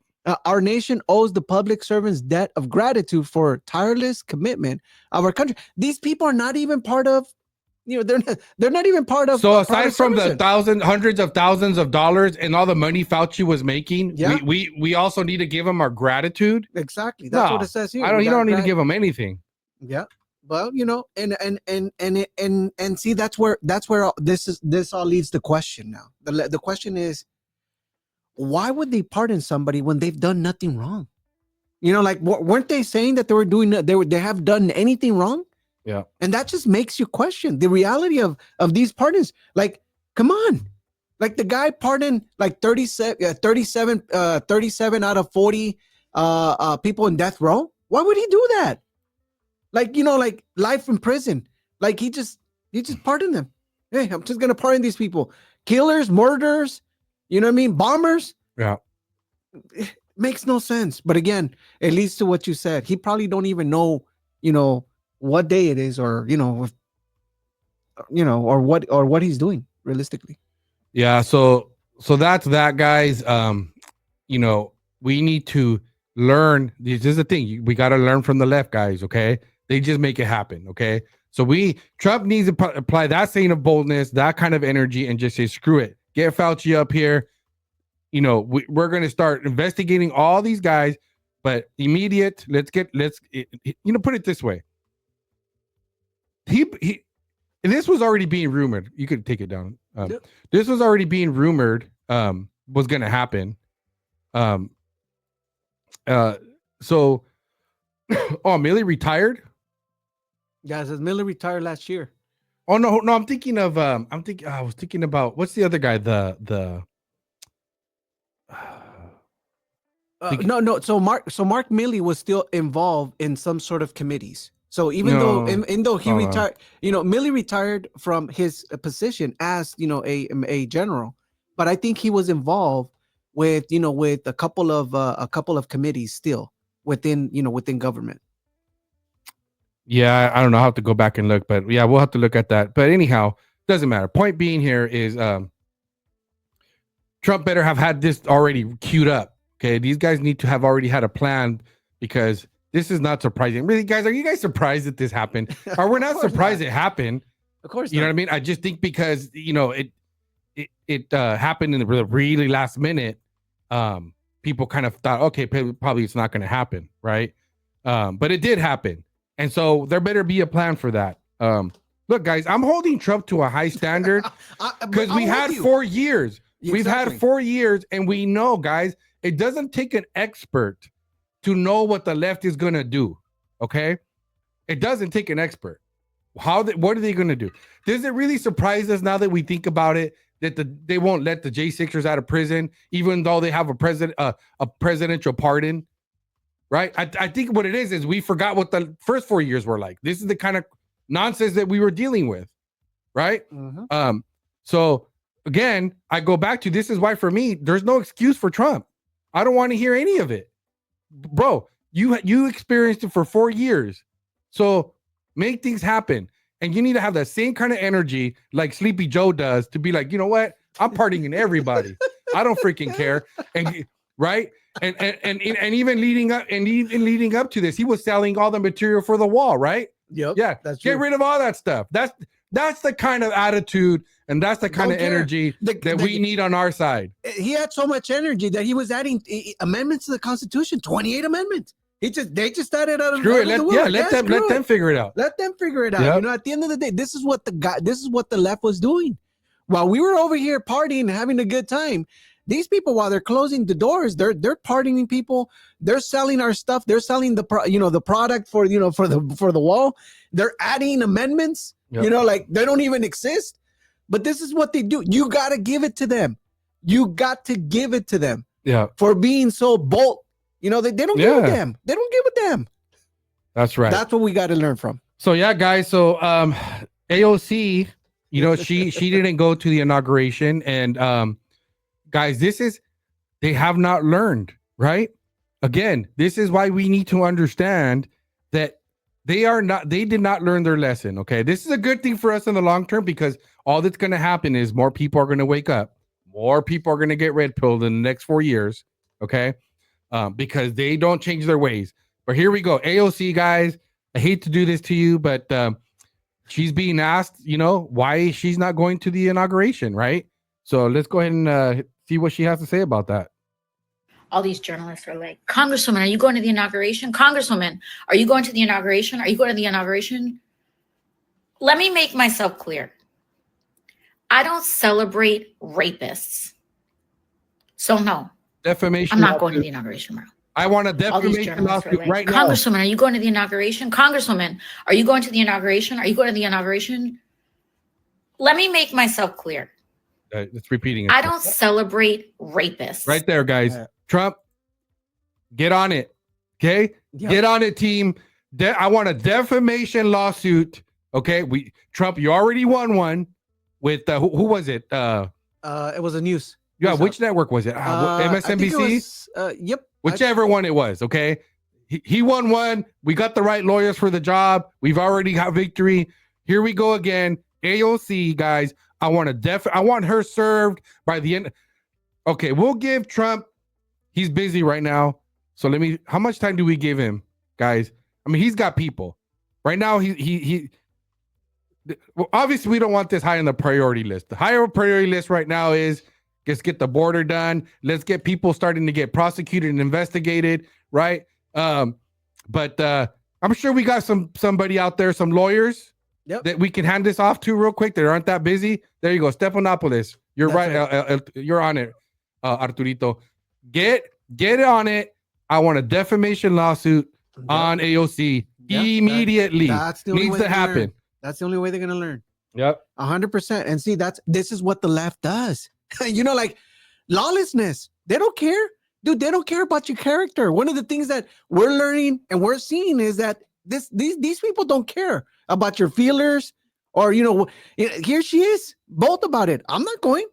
Our nation owes the public servants debt of gratitude for tireless commitment of our country. These people are not even part of, they're not even part of. So aside from the hundreds of thousands of dollars and all the money Fauci was making, we also need to give him our gratitude. Exactly. That's what it says here. You don't need to give him anything. Yeah. Well, and see, that's where this all leads to question now. The question is, why would they pardon somebody when they've done nothing wrong? Weren't they saying that they have done anything wrong? Yeah. And that just makes you question the reality of these pardons. Like, come on. Like the guy pardoned like 37 out of 40 people in death row. Why would he do that? Like, like life in prison. Like he just pardoned them. Hey, I'm just going to pardon these people. Killers, murderers, you know what I mean? Bombers. Yeah. It makes no sense. But again, it leads to what you said. He probably don't even know, what day it is, or or what he's doing realistically. Yeah, so that's that, guys. We need to learn. This is the thing. We got to learn from the left, guys. Okay, they just make it happen. Okay, so Trump needs to apply that same of boldness, that kind of energy, and just say, screw it. Get Fauci up here. We're going to start investigating all these guys, but immediate. Let's put it this way. This was already being rumored. You could take it down. This was already being rumored was going to happen. So Milley retired? Yeah, it says Milley retired last year. Oh no, I'm thinking of I was thinking about, what's the other guy? No. So Mark Milley was still involved in some sort of committees. So even though he retired, Milley retired from his position as, a general, but I think he was involved with a couple of committees still within government. Yeah, I don't know. I'll have to go back and look, but yeah, we'll have to look at that. But anyhow, doesn't matter. Point being here is Trump better have had this already queued up. Okay, these guys need to have already had a plan, because this is not surprising. Really, guys, are you guys surprised that this happened? Or we're not surprised it happened? Of course, you know what I mean. I just think because it happened in the really last minute. People kind of thought, okay, probably it's not going to happen, right? But it did happen, and so there better be a plan for that. Look, guys, I'm holding Trump to a high standard because we had 4 years. Exactly. We've had 4 years, and we know, guys, it doesn't take an expert to know what the left is going to do. Okay. It doesn't take an expert. What are they going to do? Does it really surprise us now that we think about it, that they won't let the J6ers out of prison, even though they have a presidential pardon? Right. I think what it is we forgot what the first 4 years were like. This is the kind of nonsense that we were dealing with. Right. Mm-hmm. So again, I go back to, this is why for me, there's no excuse for Trump. I don't want to hear any of it. Bro, you experienced it for 4 years. So make things happen. And you need to have that same kind of energy like Sleepy Joe does, to be like, you know what? I'm partying everybody. I don't freaking care. And right. And even leading up to this, he was selling all the material for the wall, right? Yep. Yeah. Get rid of all that stuff. That's the kind of attitude, and that's the kind of energy that we need on our side. He had so much energy that he was adding amendments to the Constitution, 28 amendments. They just started out of Screw it. Let them figure it out. Let them figure it out. Yep. At the end of the day, this is what the left was doing. While we were over here partying and having a good time, these people, while they're closing the doors, they're partying people. They're selling our stuff. They're selling the product for the wall. They're adding amendments. Yep. Like they don't even exist. But this is what they do. You got to give it to them. You got to give it to them. Yeah. For being so bold. They don't give a damn. They don't give a damn. That's right. That's what we got to learn from. So yeah, guys. So AOC, she didn't go to the inauguration, and guys, they have not learned, right? Again, this is why we need to understand that they did not learn their lesson. Okay, this is a good thing for us in the long term, because all that's going to happen is more people are going to wake up, more people are going to get red pilled in the next 4 years. Okay, because they don't change their ways. But here we go, AOC, guys. I hate to do this to you, but she's being asked, why she's not going to the inauguration, right? So let's go ahead and see what she has to say about that. All these journalists are like, Congresswoman, are you going to the inauguration? Congresswoman, are you going to the inauguration? Are you going to the inauguration? Let me make myself clear. I don't celebrate rapists. So no, Defamation. I'm not going to the inauguration tomorrow. I want a All these defamation journalists are lawsuit like, right now. Congresswoman, are you going to the inauguration? Congresswoman, are you going to the inauguration? Are you going to the inauguration? Let me make myself clear. It's repeating it. I don't celebrate rapists. Right there, guys. Trump, get on it. Okay? Yep. Get on it, team. I want a defamation lawsuit. Okay? Trump, you already won one with who was it? It was a news. Yeah, which network was it? MSNBC? Yep. Whichever one it was, okay? He won one. We got the right lawyers for the job. We've already got victory. Here we go again. AOC, guys. I want her served by the end. Okay, we'll give Trump. He's busy right now. So how much time do we give him, guys? I mean, he's got people. Right now, well, obviously we don't want this high on the priority list. The higher priority list right now is let's get the border done. Let's get people starting to get prosecuted and investigated, right? But I'm sure we got somebody out there, some lawyers that we can hand this off to real quick that aren't that busy. There you go, Stephanopoulos. You're right. You're on it, Arturito. Get on it. I want a defamation lawsuit on AOC immediately. That's the only needs way to happen. That's the only way they're gonna learn. Yep. 100%. And see, this is what the left does. Like lawlessness. They don't care. Dude, they don't care about your character. One of the things that we're learning and we're seeing is that these people don't care about your feelers or, here she is, bold about it. I'm not going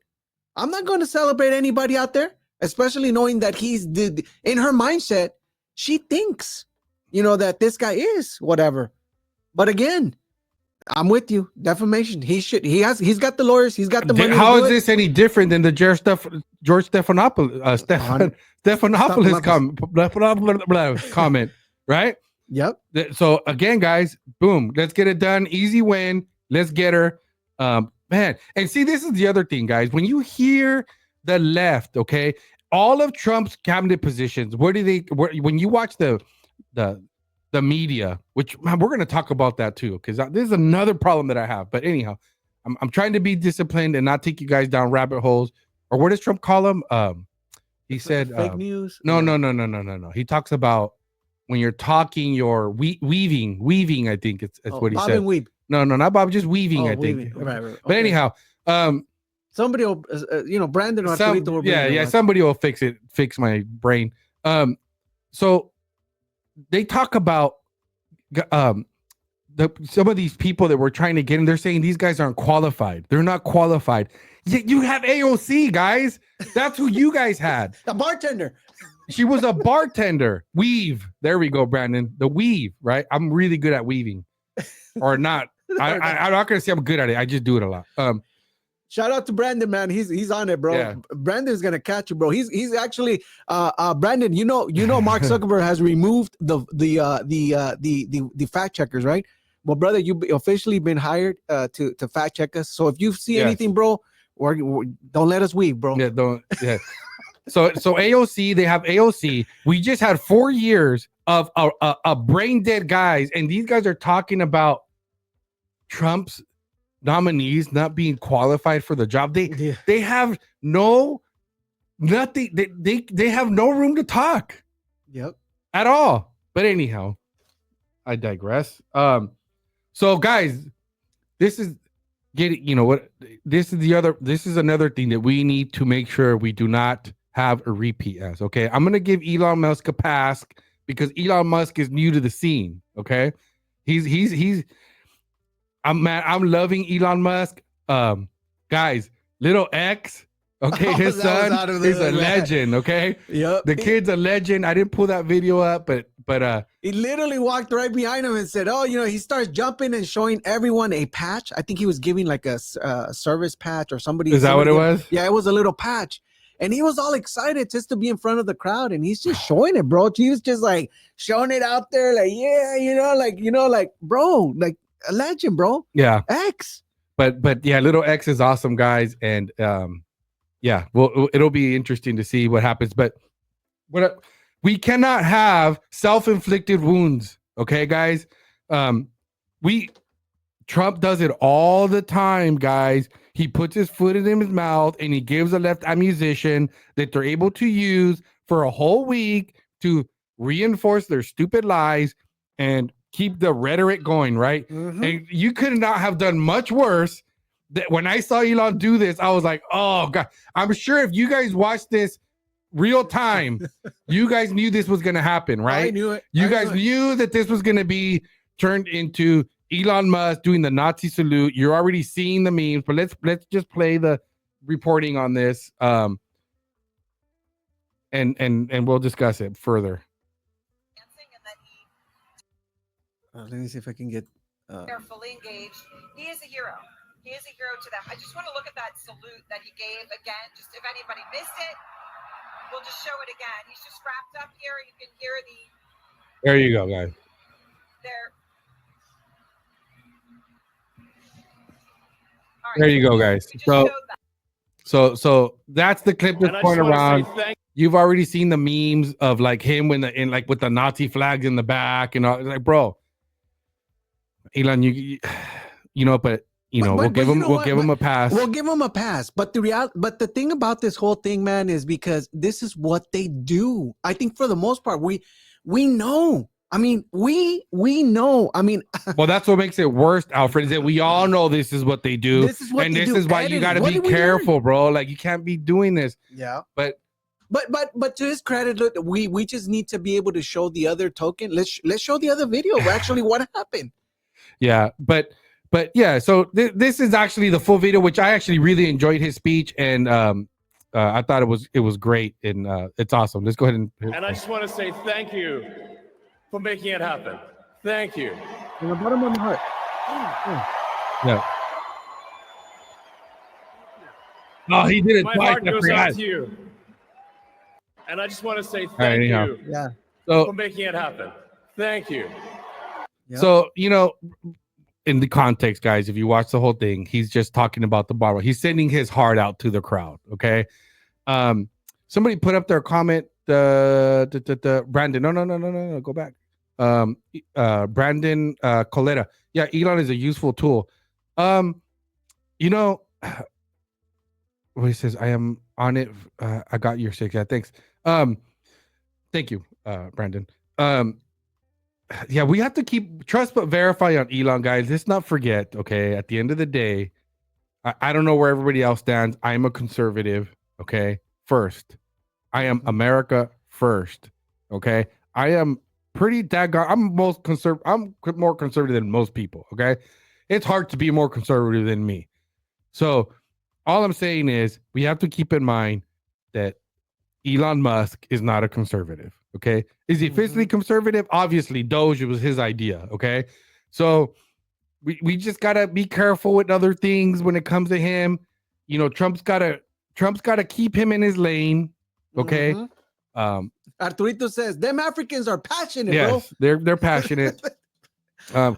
to celebrate anybody out there, especially knowing that in her mindset, she thinks, that this guy is whatever. But again, I'm with you. Defamation. He's got the lawyers. He's got the money. How is this any different than the George Stephanopoulos comment, right? Yep. So again, guys, boom, let's get it done. Easy win. Let's get her. Man. And see, this is the other thing, guys. When you hear the left, okay, all of Trump's cabinet positions, when you watch the media, which man, we're going to talk about that too, because this is another problem that I have. But anyhow, I'm trying to be disciplined and not take you guys down rabbit holes. Or what does Trump call them? He said fake news. No. He talks about when you're talking, you're weaving. I think it's what he Bob said. And weave. No, not Bob, just weaving. I weaving. think. Right. But anyhow, somebody will, Brandon or Arturito will bring it on. Somebody will fix my brain. So they talk about some of these people that we're trying to get in. They're saying these guys aren't qualified. They're not qualified. You have AOC, guys. That's who you guys had. The bartender. She was a bartender. Weave. There we go, Brandon. The weave, right? I'm really good at weaving. Or not. I'm not going to say I'm good at it. I just do it a lot. Shout out to Brandon, man. He's on it, bro. Yeah. Brandon's gonna catch you, bro. He's actually Brandon. Mark Zuckerberg has removed the fact checkers, right? Well, brother, you've officially been hired to fact check us. So if you see anything, bro, don't let us weave, bro. Yeah, don't. Yeah. So AOC, they have AOC. We just had 4 years of a brain dead guys, and these guys are talking about Trump's nominees not being qualified for the job. Yeah. They have nothing. They have no room to talk Yep. at all. But anyhow, I digress. So guys, this is getting, you know what, this is another thing that we need to make sure we do not have a repeat as. Okay, I'm gonna give Elon Musk a pass because Elon Musk is new to the scene. Okay, I'm loving Elon Musk. Guys, little X, okay, his That was son out of the is a man. legend. Okay, Yep. the kid's a legend. I didn't pull that video up, but He literally walked right behind him and said, "Oh, you know," he starts jumping and showing everyone a patch. I think he was giving like a service patch or somebody. is that what it somebody- was? Yeah, it was a little patch. And he was all excited just to be in front of the crowd, and he's just showing it, bro. He was just like showing it out there, like, yeah, like, bro, like a legend, bro. Yeah. X. But yeah, little X is awesome, guys, and yeah, well, it'll be interesting to see what happens. But we cannot have self-inflicted wounds, okay, guys. Trump does it all the time, guys. He puts his foot in his mouth and he gives a left ammunition that they're able to use for a whole week to reinforce their stupid lies and keep the rhetoric going, right? Mhm. And you could not have done much worse. That when I saw Elon do this, I was like, oh God. I'm sure if you guys watched this real time, you guys knew this was gonna happen, I right? knew it. You I guys knew it. knew that this was gonna be turned into Elon Musk doing the Nazi salute. You're already seeing the memes, but let's just play the reporting on this. And we'll discuss it further. Let me see if I can get. They're fully engaged. He is a hero. He is a hero to them. I just want to look at that salute that he gave again. Just if anybody missed it, we'll just show it again. He's just wrapped up here. You can hear There you go, guys. there. There you go, guys. So that's the clip that's going around. You've already seen the memes of like him with the Nazi flags in the back and all. Like, bro, Elon, you know, but you know, we'll give him a pass. We'll give him a pass. But the thing about this whole thing, man, is because this is what they do. I think for the most part, we know. I mean, we know. I mean, well, that's what makes it worse, Alfred, is that we all know this is what they do. This is what they do. Is why you got to be careful, bro. Like, you can't be doing this. Yeah. But to his credit, look, we just need to be able to show the other token. Let's show the other video. Actually, what happened? Yeah, but yeah. So this is actually the full video, which I actually really enjoyed his speech, and I thought it was great, and it's awesome. Let's go ahead and I just want to say thank you for making it happen. Thank you. From the bottom of my heart. Yeah. No, he did it My twice. heart goes out to you. And I just want to say thank you for making it happen. Thank you. Yep. So, you know, in the context, guys, if you watch the whole thing, he's just talking about the bottle. He's sending his heart out to the crowd. Okay. Somebody put up their comment. Brandon. No. Go back. Brandon Coletta. Yeah, Elon is a useful tool. You know, what he says, I am on it. I got your 6. Yeah, thanks. Thank you, Brandon. Yeah, we have to keep trust but verify on Elon, guys. Let's not forget, okay, at the end of the day, I don't know where everybody else stands. I'm a conservative, okay? First. I am America first, okay? I am pretty daggone. I'm more conservative than most people, okay? It's hard to be more conservative than me. So all I'm saying is we have to keep in mind that Elon Musk is not a conservative, okay? Is he fiscally conservative? Obviously, Doge was his idea, okay? So we just got to be careful with other things when it comes to him. You know, Trump's got to keep him in his lane, okay? Arturito says, them Africans are passionate, yes, bro. They're passionate.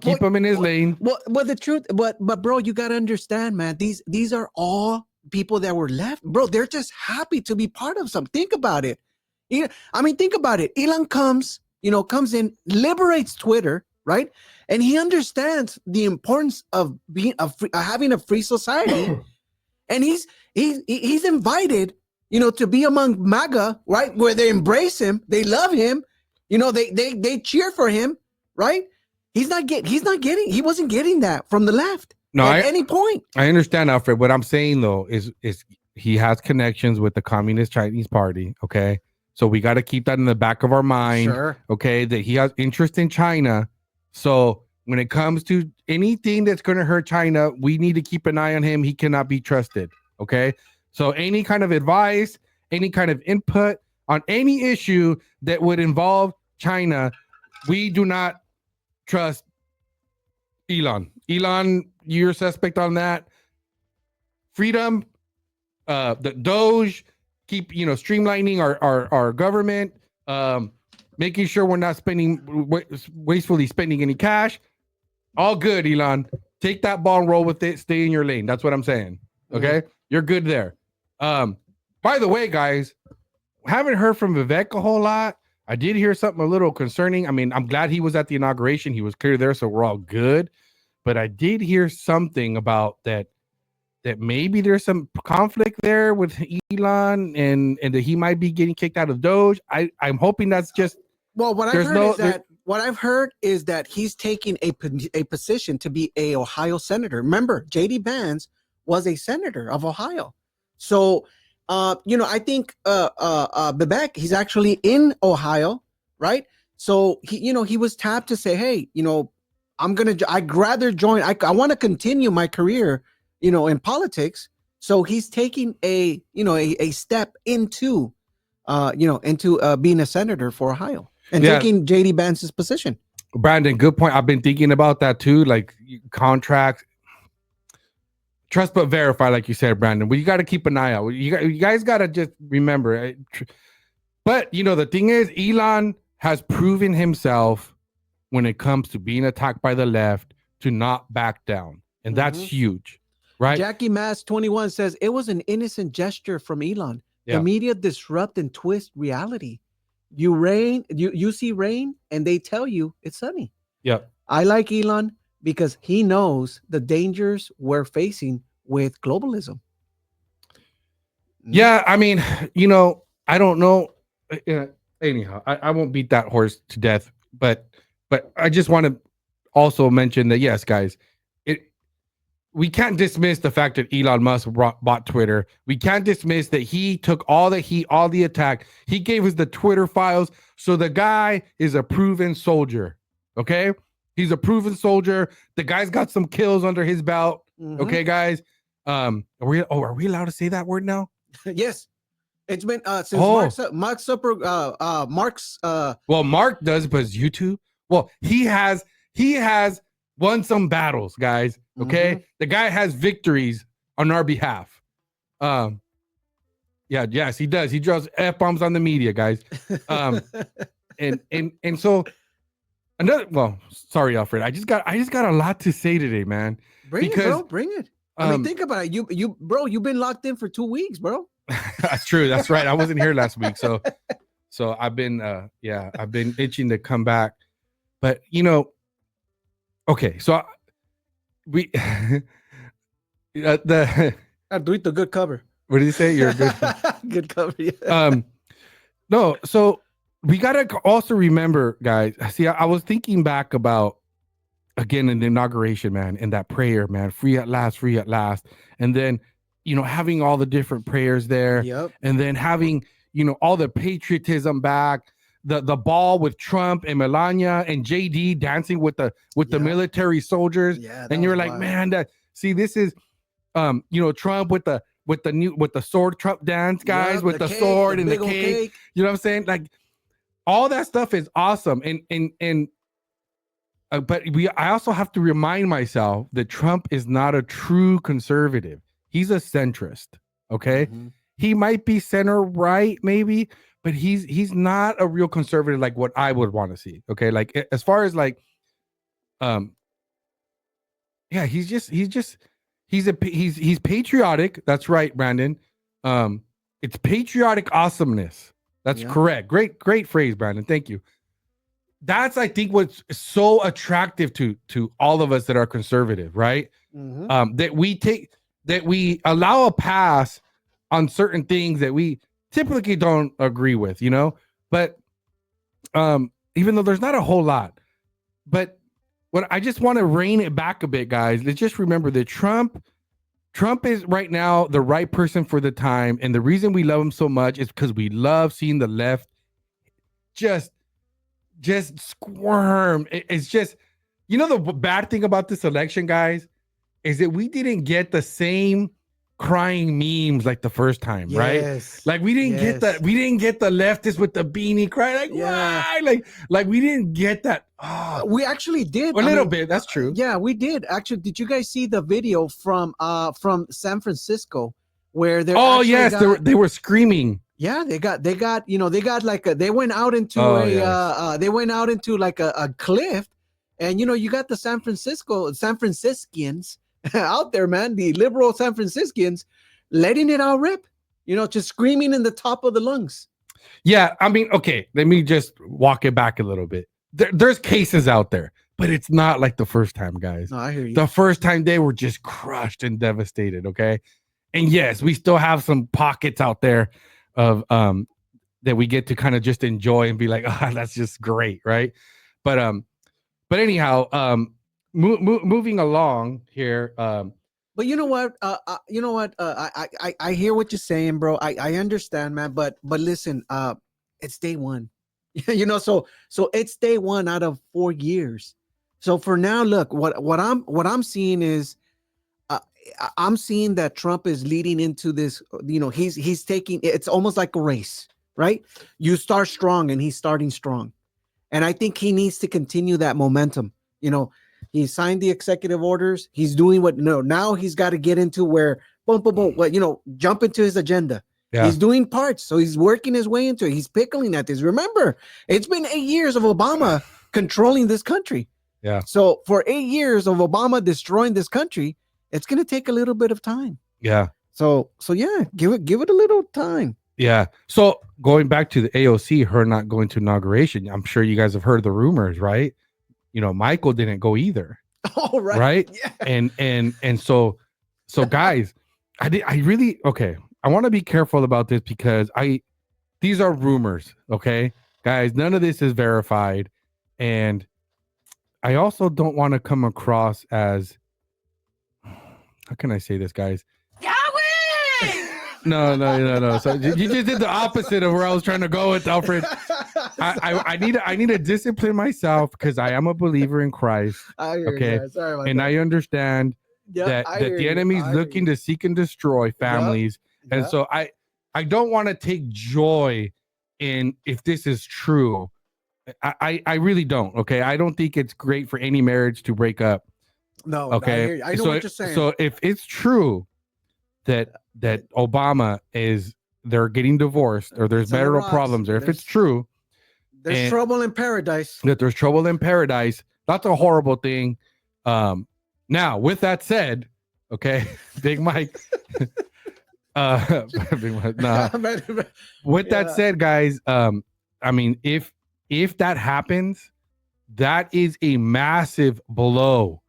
Keep him in his lane. Well, the truth, but bro, you gotta understand, man. These are all people that were left, bro. They're just happy to be part of something. Think about it. I mean, think about it. Elon comes in, liberates Twitter, right? And he understands the importance of being having a free society, and he's invited, to be among MAGA, right, where they embrace him, they love him, they cheer for him, right? He wasn't getting that from the left at any point. I understand, Alfred. What I'm saying though is he has connections with the Communist Chinese Party. Okay. So we got to keep that in the back of our mind. Sure. Okay. That he has interest in China. So when it comes to anything that's going to hurt China, we need to keep an eye on him. He cannot be trusted. Okay. So any kind of advice, any kind of input on any issue that would involve China, we do not trust Elon. Elon, you're suspect on that. Freedom, the Doge, keep streamlining our government, making sure we're not wastefully spending any cash. All good, Elon. Take that ball and roll with it. Stay in your lane. That's what I'm saying. Okay, you're good there. By the way, guys, haven't heard from Vivek a whole lot. I did hear something a little concerning. I mean, I'm glad he was at the inauguration. He was clear there, so we're all good. But I did hear something about that maybe there's some conflict there with Elon and that he might be getting kicked out of Doge. I'm hoping that's just what I've heard is that he's taking a position to be a Ohio senator. Remember, JD Vance was a senator of Ohio. So I think Vivek, he's actually in Ohio, right? So he was tapped to say, hey, I'd rather join. I want to continue my career, in politics. So he's taking a step into being a senator for Ohio and taking JD Vance's position. Brandon, good point. I've been thinking about that too, like contracts. Trust but verify, like you said, Brandon. Well, you got to keep an eye out. You guys got to just remember. But, the thing is, Elon has proven himself when it comes to being attacked by the left to not back down. And that's huge, right? Jackie Mass 21 says, it was an innocent gesture from Elon. Yeah. The media disrupt and twist reality. You see rain and they tell you it's sunny. Yeah. I like Elon because he knows the dangers we're facing with globalism. Yeah, I mean, I don't know. Anyhow, I won't beat that horse to death, but I just want to also mention that, yes, guys, we can't dismiss the fact that Elon Musk bought Twitter. We can't dismiss that he took all the attack. He gave us the Twitter files. So the guy is a proven soldier. Okay. He's a proven soldier. The guy's got some kills under his belt. Okay, guys. Are we allowed to say that word now? Yes. It's been since Mark's well, Mark does, but it's YouTube. Well, he has won some battles, guys. Okay. The guy has victories on our behalf. Yes, he does. He drops F-bombs on the media, guys. And so sorry, Alfred. I just got a lot to say today, man. Bring it, bro. Bring it. I mean, think about it. You've been locked in for 2 weeks, bro. That's true. That's right. I wasn't here last week, so I've been I've been itching to come back. But okay, so we the good cover. What did he say? You're a good good cover. Yeah. No, so we gotta also remember, guys. See, I was thinking back about again in the inauguration, man, and that prayer, man, free at last, and then having all the different prayers there, and then having all the patriotism back. The ball with Trump and Melania and JD dancing with the military soldiers, and you're like, man, this is Trump with the sword Trump dance, guys, with the cake, sword and the cake. You know what I'm saying? Like all that stuff is awesome, but I also have to remind myself that Trump is not a true conservative. He's a centrist. Okay, he might be center right, maybe. But he's not a real conservative like what I would want to see. Okay, like as far as like, he's patriotic. That's right, Brandon. It's patriotic awesomeness. That's correct. Great phrase, Brandon. Thank you. that's I think what's so attractive to all of us that are conservative, right? That we allow a pass on certain things that we typically don't agree with, you know. But even though there's not a whole lot, but what I just want to rein it back a bit, guys. Let's just remember that Trump is right now the right person for the time, and the reason we love him so much is because we love seeing the left just squirm. It's just, you know, the bad thing about this election, guys, is that we didn't get the same crying memes like the first time, right? Like we didn't get the leftists with the beanie crying, like why? Like we didn't get that. Oh, we actually did a little bit. That's true. Yeah, we did actually. Did you guys see the video from San Francisco where they're? Oh yes, they were screaming. Yeah, they got you know, they got like they went out into they went out into like a cliff, and you know, you got the San Franciscans out there, man, the liberal San Franciscans letting it all rip, you know, just screaming in the top of the lungs. Yeah, I mean, okay, let me just walk it back a little bit. There's cases out there, but it's not like the first time, guys. No, I hear you. The first time they were just crushed and devastated, okay? And yes, we still have some pockets out there of that we get to kind of just enjoy and be like, oh, that's just great, right? But anyhow, moving along here. But you know what? I hear what you're saying, bro. I understand, man. But listen, it's day one. You know, so it's day one out of 4 years. So for now, look, what I'm seeing is, I'm seeing that Trump is leading into this. You know, he's taking. It's almost like a race, right? You start strong, and he's starting strong, and I think he needs to continue that momentum. You know, he signed the executive orders. He's doing now he's got to get into where boom, boom, boom. You know, jump into his agenda. Yeah. He's doing parts, so he's working his way into it. He's pickling at this. Remember, it's been 8 years of Obama controlling this country. Yeah. So for 8 years of Obama destroying this country, it's going to take a little bit of time. Yeah. So yeah, give it a little time. Yeah. So going back to the AOC, her not going to inauguration, I'm sure you guys have heard the rumors, right? You know, Michael didn't go either. Oh, right. Right. Yeah. And so guys, I really, okay. I want to be careful about this because these are rumors. Okay, guys, none of this is verified. And I also don't want to come across as, how can I say this, guys? Yahweh! No. So you just did the opposite of where I was trying to go with, Alfred. I need to discipline myself because I am a believer in Christ. Okay, sorry about and that. I understand that the enemy is looking to seek and destroy families, and so I don't want to take joy in if this is true. I really don't. Okay, I don't think it's great for any marriage to break up. No. Okay, I know what you're saying. So if it's true that Obama they're getting divorced or there's marital problems, or if it's true, there's trouble in paradise. That there's trouble in paradise. That's a horrible thing. Now, with that said, okay, Big Mike. With that said, guys, I mean, if that happens, that is a massive blow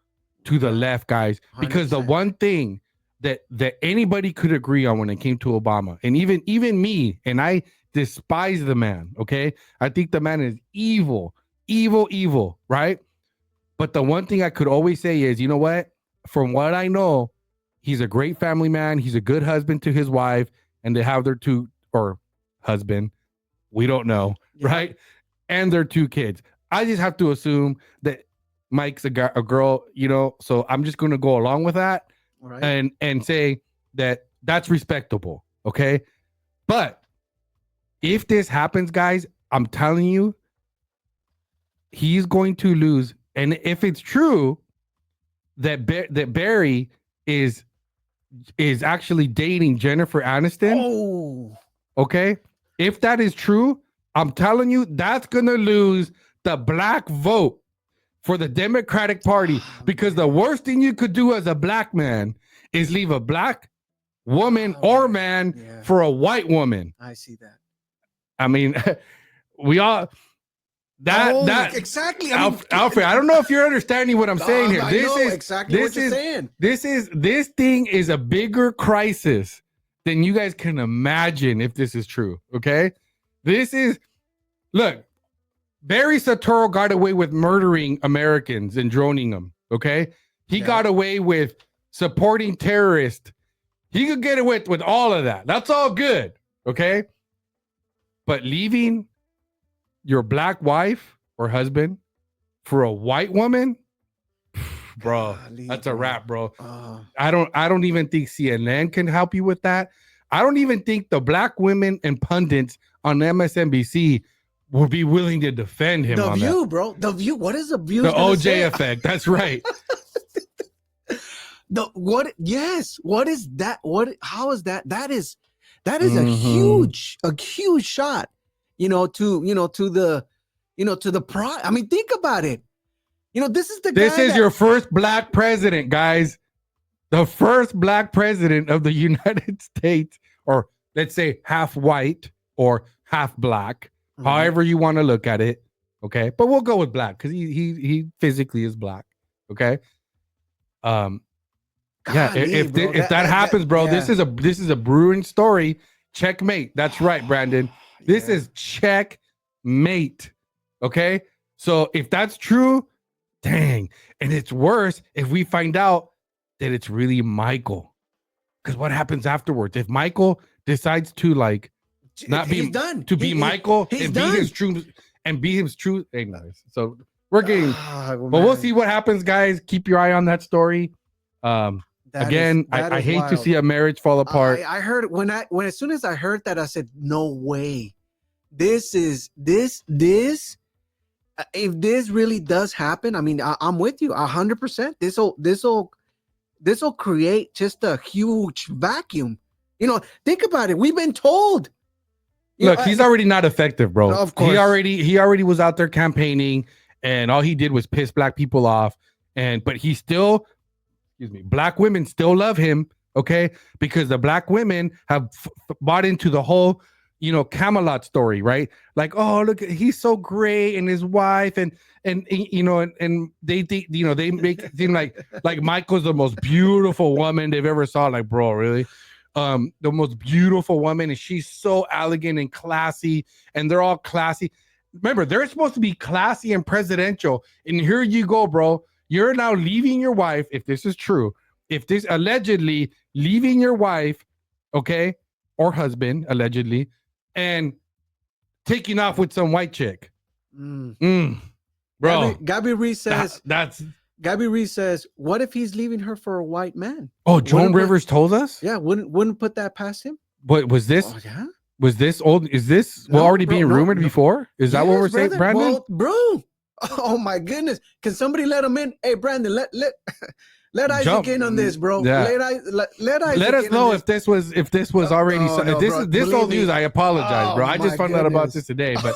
to the left, guys, because 100%. The one thing that anybody could agree on when it came to Obama, and even me, and I despise the man, okay? I think the man is evil, right? But the one thing I could always say is, you know what? From what I know, he's a great family man. He's a good husband to his wife, and they have their husband. We don't know, right? And their 2 kids. I just have to assume that Mike's a girl, you know, so I'm just going to go along with that. Right. And say that that's respectable, okay? But if this happens, guys, I'm telling you, he's going to lose. And if it's true that Barry is actually dating Jennifer Aniston, okay? If that is true, I'm telling you, that's going to lose the black vote for the Democratic Party, because the worst thing you could do as a black man is leave a black woman or man for a white woman. I see that. I mean, that exactly. Alfred, I don't know if you're understanding what I'm saying here. This thing is a bigger crisis than you guys can imagine if this is true. Okay, look, Barry Soetoro got away with murdering Americans and droning them. Okay, he got away with supporting terrorists. He could get away with all of that. That's all good. Okay, but leaving your black wife or husband for a white woman, bro, that's a wrap, bro. I don't even think CNN can help you with that. I don't even think the black women and pundits on MSNBC will be willing to defend him. The on View, that. Bro. The View. What is the View? The OJ effect. That's right. What is that? How is that? That is a huge shot. To the pride. I mean, think about it. This is your first black president, guys. The first black president of the United States, or let's say half white or half black, however you want to look at it. Okay, but we'll go with black because he physically is black. Okay. If that happens, bro, this is a brewing story. Checkmate. That's right, Brandon. This is checkmate. Okay. So if that's true, dang. And it's worse if we find out that it's really Michael. Because what happens afterwards? If Michael decides to be Michael and be his true. Anyways, so we're getting but we'll see what happens, guys. Keep your eye on that story. I hate to see a marriage fall apart. I heard as soon as I heard that, I said, no way. If this really does happen, I mean, I'm with you 100%. This will create just a huge vacuum. Think about it. We've been told. Look, he's already not effective, bro. Of course. He already was out there campaigning, and all he did was piss black people off. But he still, black women still love him, okay? Because the black women have bought into the whole, Camelot story, right? Like, oh, look, he's so great, and his wife, and they think, they make it seem like Michael's the most beautiful woman they've ever saw. Like, bro, really? The most beautiful woman, and she's so elegant and classy, and they're all classy. Remember, they're supposed to be classy and presidential, and here you go, bro. You're now leaving your wife, if this is true, if this allegedly leaving your wife, okay, or husband, allegedly, and taking off with some white chick. Bro. Gabby Reese says, Gabby Reese says, what if he's leaving her for a white man? Oh, Joan Rivers told us? Yeah, wouldn't put that past him. What was this? Oh, yeah? Was this old? Is this being rumored before? Is that what we're saying, Brandon? Well, bro. Oh my goodness! Can somebody let him in? Hey, Brandon, let Isaac in on this, bro. Yeah. Let Isaac let us know if this was already. This old news. I apologize, bro. I just found out about this today, but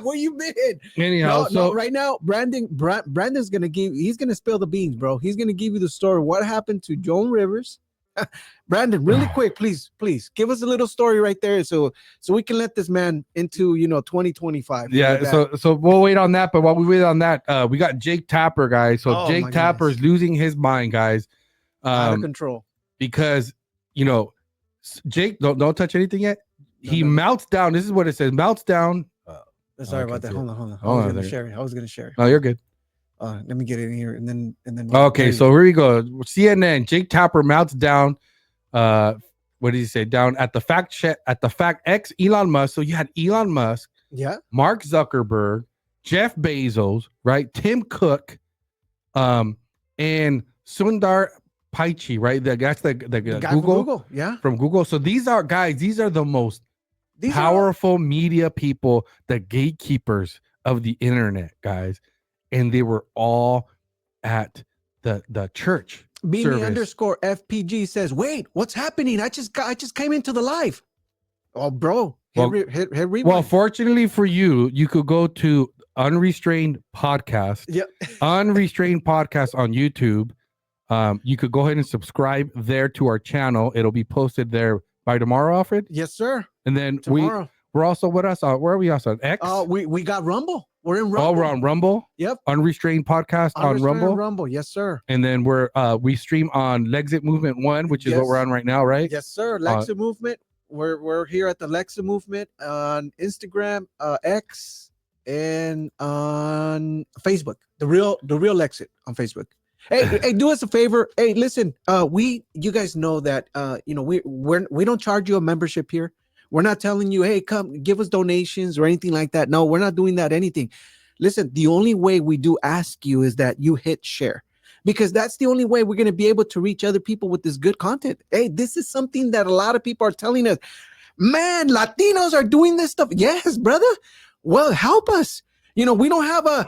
where you been? Anyhow, right now, Brandon's gonna spill the beans, bro. He's gonna give you the story. What happened to Joan Rivers? Brandon, really quick, please give us a little story right there, so we can let this man into 2025. Yeah, so we'll wait on that. But while we wait on that, we got Jake Tapper, guys. So Jake Tapper is losing his mind, guys. Out of control. Because Jake, don't touch anything yet. He melts down. This is what it says. Melts down. Sorry about that. Hold on. I was gonna share it. Oh, you're good. Let me get it in here and then. Okay, so here we go. CNN. Jake Tapper melts down. What did he say? Down at the fact X Elon Musk. So you had Elon Musk, Mark Zuckerberg, Jeff Bezos, right? Tim Cook, and Sundar Pichai, right? That's the guy Google, from Google. So these are the most powerful media people, the gatekeepers of the internet, guys. And they were all at the church. Beanie_FPG says, wait, what's happening? I just came into the live. Oh, bro. Hit rewind. Well, fortunately for you, you could go to Unrestrained Podcast. Yeah. Unrestrained Podcast on YouTube. You could go ahead and subscribe there to our channel. It'll be posted there by tomorrow, Alfred. Yes, sir. And then We're also what else? Where are we also on X? We got Rumble. We're in Rumble. Oh, we're on Rumble. Yep. Unrestrained podcast on Rumble. Rumble, yes, sir. And then we stream on Lexit Movement 1, which is what we're on right now, right? Yes, sir. Lexit Movement. We're here at the Lexit Movement on Instagram, X, and on Facebook. The real Lexit on Facebook. Hey, do us a favor. Hey, listen. You guys know that we don't charge you a membership here. We're not telling you, hey, come give us donations or anything like that. No, we're not doing that. Anything. Listen, the only way we do ask you is that you hit share, because that's the only way we're going to be able to reach other people with this good content. Hey, this is something that a lot of people are telling us. Man, Latinos are doing this stuff. Yes, brother. Well, help us. We don't have a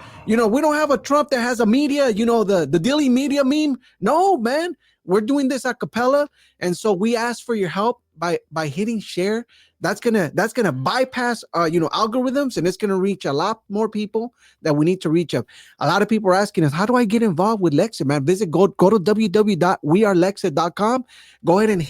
Trump that has a media, the Dilly media meme. No, man, we're doing this a cappella. And so we ask for your help by hitting share. That's gonna bypass algorithms, and it's gonna reach a lot more people that we need to reach up. A lot of people are asking us, how do I get involved with Lexit, man? Go to www.wearelexit.com. Go ahead and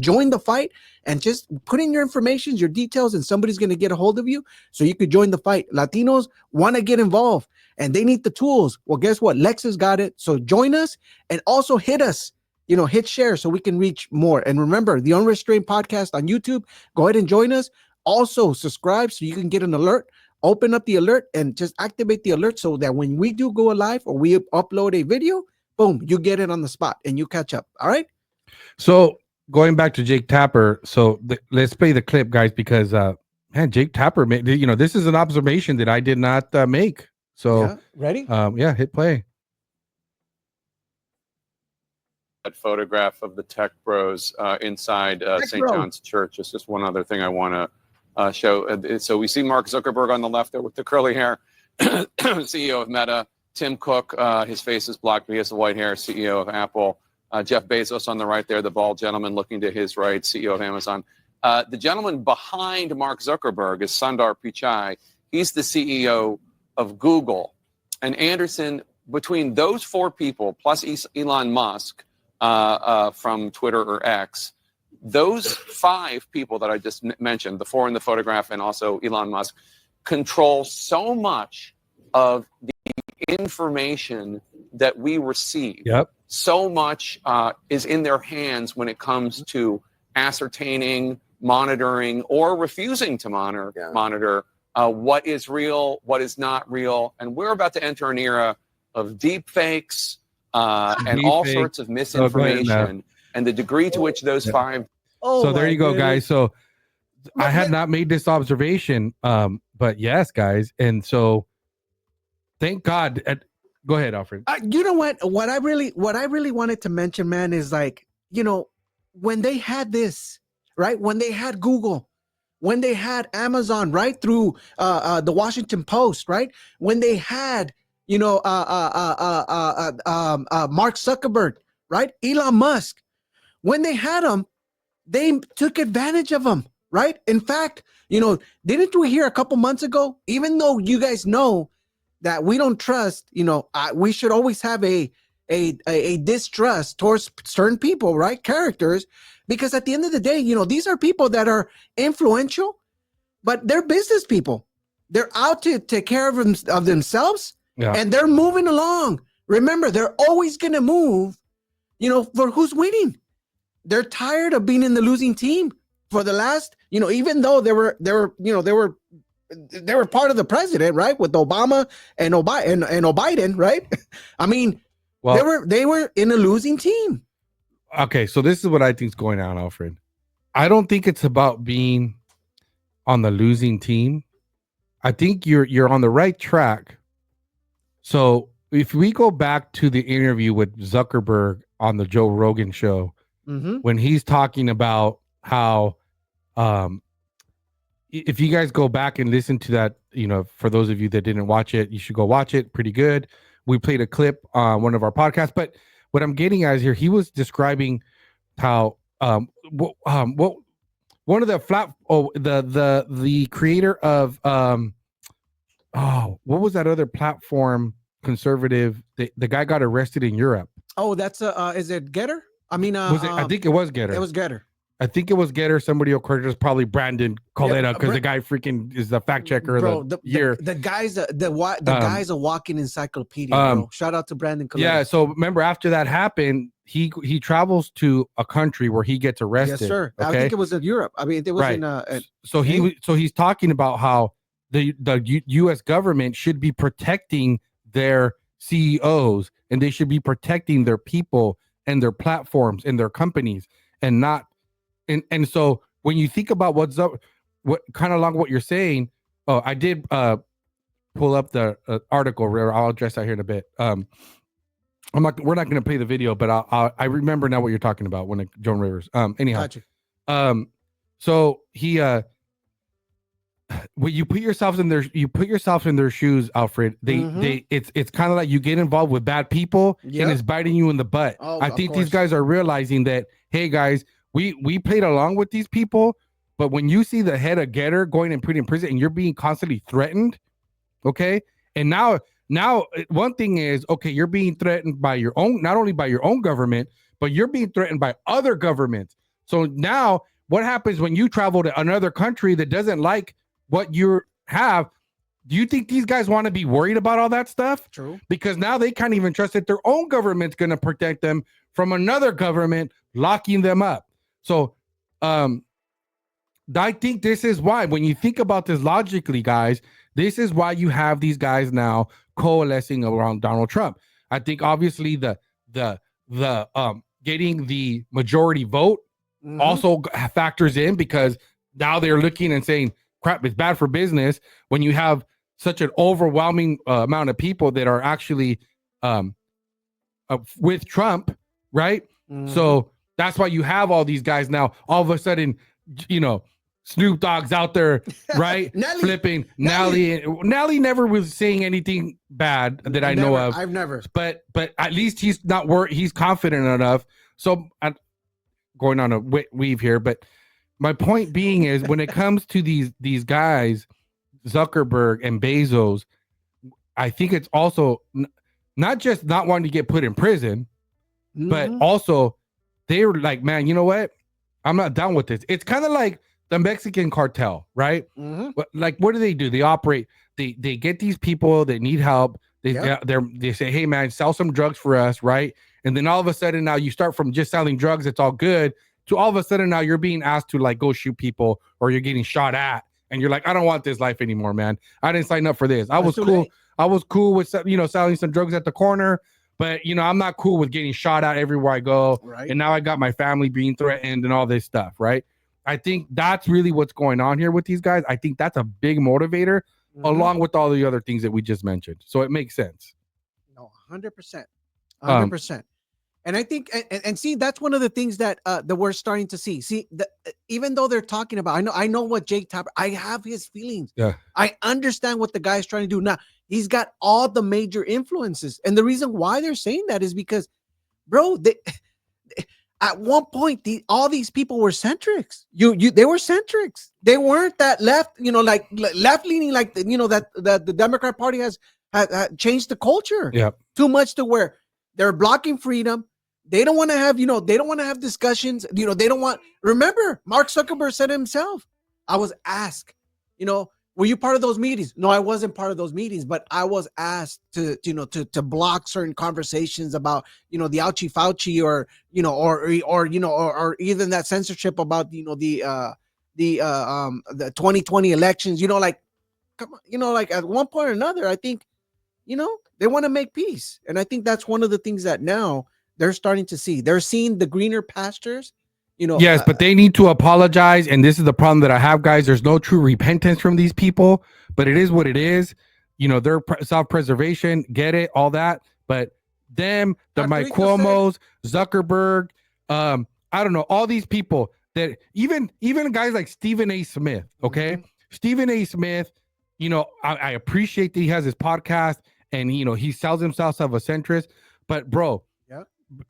join the fight, and just put in your information, your details, and somebody's gonna get a hold of you so you could join the fight. Latinos want to get involved, and they need the tools. Well, guess what? Lexit's got it. So join us, and also hit us. Hit share so we can reach more. And remember, the Unrestrained Podcast on YouTube. Go ahead and join us. Also, subscribe so you can get an alert. Open up the alert and just activate the alert so that when we do go live or we upload a video, boom, you get it on the spot and you catch up. All right. So going back to Jake Tapper. So let's play the clip, guys, because Jake Tapper made. This is an observation that I did not make. So ready? Hit play. That photograph of the tech bros inside St. John's Church. It's just one other thing I want to show. So we see Mark Zuckerberg on the left there with the curly hair, CEO of Meta. Tim Cook, his face is blocked, but he has the white hair, CEO of Apple. Jeff Bezos on the right there, the bald gentleman looking to his right, CEO of Amazon. The gentleman behind Mark Zuckerberg is Sundar Pichai. He's the CEO of Google. And Anderson, between those four people, plus Elon Musk, from Twitter or X, those five people that I just mentioned, the four in the photograph and also Elon Musk, control so much of the information that we receive. Yep. So much is in their hands when it comes to ascertaining, monitoring, or refusing to monitor what is real, what is not real. And we're about to enter an era of deep fakes, and all sorts of misinformation, and the degree to which those five. So there you go, guys. So I had not made this observation, but yes, guys, and so thank God. Go ahead, Alfred. You know what? What I really wanted to mention, man, is when they had this, right? When they had Google, when they had Amazon, right, through the Washington Post, right? When they had Mark Zuckerberg, right? Elon Musk. When they had them, they took advantage of them, right? In fact, didn't we hear a couple months ago, even though you guys know that we don't trust, we should always have a distrust towards certain people, right? Characters, because at the end of the day, these are people that are influential, but they're business people. They're out to take care of themselves. Yeah. And they're moving along. Remember, they're always going to move, for who's winning. They're tired of being in the losing team for the last, even though they were part of the president, right? With Obama and Biden, right? I mean, they were in a losing team. Okay, so this is what I think is going on, Alfred. I don't think it's about being on the losing team. I think you're on the right track. So if we go back to the interview with Zuckerberg on the Joe Rogan show, when he's talking about how, if you guys go back and listen to that, for those of you that didn't watch it, you should go watch it. Pretty good. We played a clip on one of our podcasts, but what I'm getting at is here, he was describing how, one of the the creator of, what was that other platform? Conservative. The guy got arrested in Europe. Oh, that's is it Getter? I mean, I think it was Getter. It was Getter. I think it was Getter. Somebody will correct us. Probably Brandon Coletta because the guy freaking is the fact checker bro, of the year. The guy's a walking encyclopedia. Bro. Shout out to Brandon Coletta. Yeah. So remember, after that happened, he travels to a country where he gets arrested. Yes, sir. Okay? I think it was in Europe. I mean, it was right. in. He's talking about how the U.S. government should be protecting their CEOs and they should be protecting their people and their platforms and their companies and not. And so when you think about what kind of along what you're saying, I did pull up the article. I'll address that here in a bit. We're not going to play the video, but I remember now what you're talking about when Joan Rivers. Anyhow, gotcha. So he when you put yourself in their shoes, Alfred. It's kind of like you get involved with bad people and it's biting you in the butt. I think these guys are realizing that, hey guys, we played along with these people, but when you see the head of Getter going and put in prison and you're being constantly threatened, okay, and now one thing is, okay, you're being threatened by your own, not only by your own government, but you're being threatened by other governments. So now what happens when you travel to another country that doesn't like what you have? Do you think these guys want to be worried about all that stuff? True. Because now they can't even trust that their own government's going to protect them from another government locking them up. So I think this is why, when you think about this logically, guys, this is why you have these guys now coalescing around Donald Trump. I think obviously the getting the majority vote also factors in, because now they're looking and saying, crap, it's bad for business when you have such an overwhelming amount of people that are actually with Trump, right? So that's why you have all these guys now. All of a sudden, Snoop Dogg's out there, right? Flipping. Nelly never was saying anything bad that I know of. I've never. But at least he's not worried. He's confident enough. So I'm going on a weave here, but my point being is, when it comes to these guys, Zuckerberg and Bezos, I think it's also not just not wanting to get put in prison, but also they were like, man, you know what? I'm not down with this. It's kind of like the Mexican cartel, right? Like, what do? They operate. They get these people that need help. They say, hey man, sell some drugs for us, right? And then all of a sudden now you start from just selling drugs, it's all good, to all of a sudden now you're being asked to like go shoot people, or you're getting shot at, and you're like, I don't want this life anymore, man. I didn't sign up for this. I was cool. I was cool with selling some drugs at the corner, but I'm not cool with getting shot at everywhere I go. Right. And now I got my family being threatened and all this stuff, right? I think that's really what's going on here with these guys. I think that's a big motivator, along with all the other things that we just mentioned. So it makes sense. No, 100%. 100%. And I think, and see, that's one of the things that we're starting to see. See, even though they're talking about, I know what Jake Tapper, I have his feelings. Yeah. I understand what the guy's trying to do. Now, he's got all the major influences. And the reason why they're saying that is because, bro, at one point, all these people were centrics. They were centrics. They weren't that left, like left leaning, like that the Democrat Party has changed the culture. Yeah, too much to where they're blocking freedom. They don't want to have, they don't want to have discussions. They don't want. Remember, Mark Zuckerberg said himself, I was asked, were you part of those meetings? No, I wasn't part of those meetings, but I was asked to block certain conversations about, the ouchie Fauci or even that censorship about, the 2020 elections, like, come on, like at one point or another, I think, they want to make peace. And I think that's one of the things that now they're starting to see. They're seeing the greener pastures. Yes, but they need to apologize, and this is the problem that I have, guys. There's no true repentance from these people, but it is what it is. Their self-preservation, get it, all that. But them, the Mike Cuomo's, Zuckerberg, I don't know, all these people that even guys like Stephen A. Smith. Okay, Stephen A. Smith. I appreciate that he has his podcast and he sells himself as a centrist, but bro.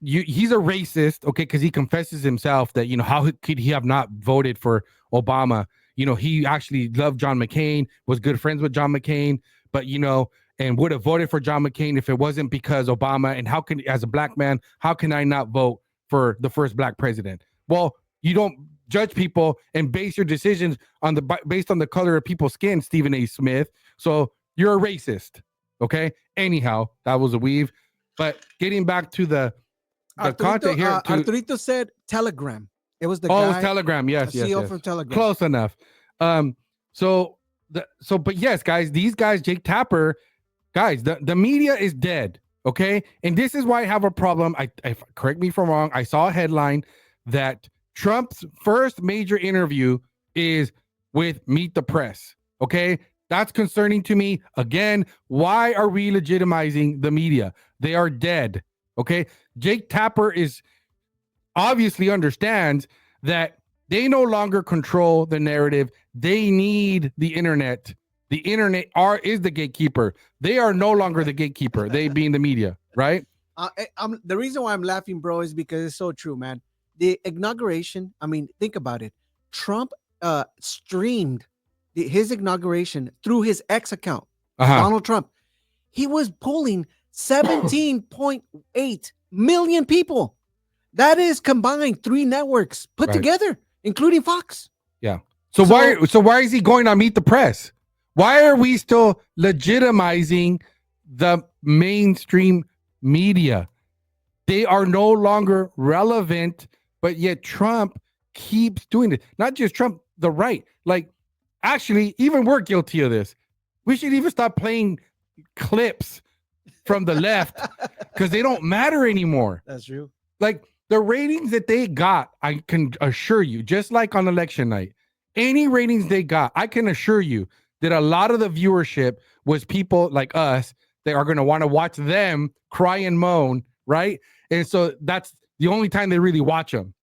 He's a racist, okay, because he confesses himself that how could he have not voted for Obama? He actually loved John McCain, was good friends with John McCain, but and would have voted for John McCain if it wasn't because Obama. And how can, as a black man, how can I not vote for the first black president? Well, you don't judge people and base your decisions based on the color of people's skin, Stephen A. Smith. So you're a racist. Okay. Anyhow, that was a weave. But getting back to the content here. Arturito said Telegram. It was the guy. Oh, it was Telegram. Yes, CEO from Telegram. Close enough. But yes, guys, these guys, Jake Tapper, guys, the media is dead. Okay. And this is why I have a problem. I correct me if I'm wrong. I saw a headline that Trump's first major interview is with Meet the Press. Okay. That's concerning to me. Again, why are we legitimizing the media? They are dead. Okay. Jake Tapper obviously understands that they no longer control the narrative. They need the internet. The internet is the gatekeeper. They are no longer the gatekeeper. They being the media, right? The reason why I'm laughing, bro, is because it's so true, man. The inauguration, I mean, think about it. Trump streamed his inauguration through his X account, Donald Trump. He was pulling 17.8 million people. That is combined 3 networks put together, including Fox. Yeah. So why is he going on Meet the Press? Why are we still legitimizing the mainstream media? They are no longer relevant, but yet Trump keeps doing it. Not just Trump, the right. Like, actually, even we're guilty of this. We should even stop playing clips from the left because they don't matter anymore. That's true. Like, the ratings that they got, I can assure you, just like on election night, any ratings they got, I can assure you that a lot of the viewership was people like us that are going to want to watch them cry and moan, right? And so that's the only time they really watch them.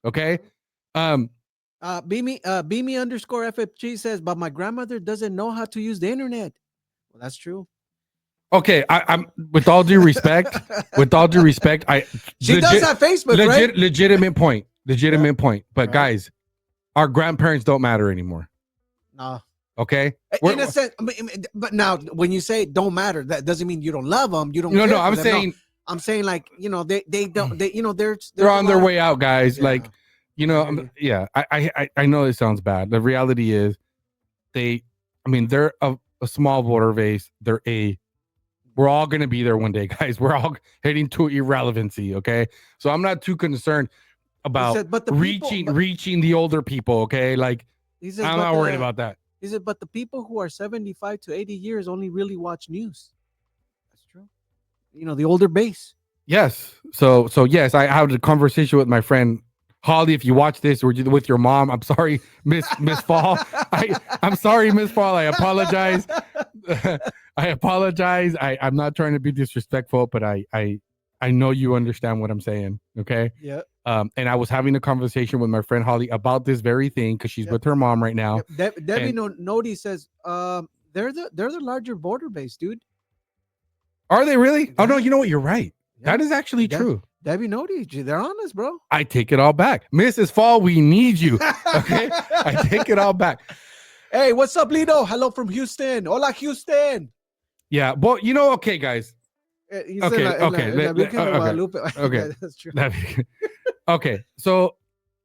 Okay. Beamy _FFG says, but my grandmother doesn't know how to use the internet. Well, that's true. Okay, I'm with all due respect, she does have Facebook, right? Legitimate point. But guys, our grandparents don't matter anymore. No. Okay. In a sense, but now when you say don't matter, that doesn't mean you don't love them. You don't. No. I'm saying. No. I'm saying like they don't. They're on their way out, guys. Yeah. Like I know it sounds bad. The reality is, they're a small voter base. We're all going to be there one day, guys. We're all heading to irrelevancy, okay? So I'm not too concerned about reaching the older people, okay? Like, I'm not worried about that. He said, but the people who are 75 to 80 years only really watch news. That's true. The older base. Yes. So yes, I had a conversation with my friend Holly. If you watch this or with your mom, I'm sorry, Miss Fall. I'm sorry, Miss Fall. I apologize. I apologize. I'm not trying to be disrespectful, but I know you understand what I'm saying. Okay. Yeah. And I was having a conversation with my friend Holly about this very thing because she's with her mom right now. Debbie Nodi says, they're the larger voter base, dude. Are they really? Yeah. Oh no, you know what? You're right. Yeah. That is actually true. Debbie Nodi, they're honest, bro. I take it all back. Mrs. Fall, we need you. Okay. I take it all back. Hey, what's up, Lido? Hello from Houston. Hola, Houston. Yeah, well, okay, guys. Okay. That's true. Okay, so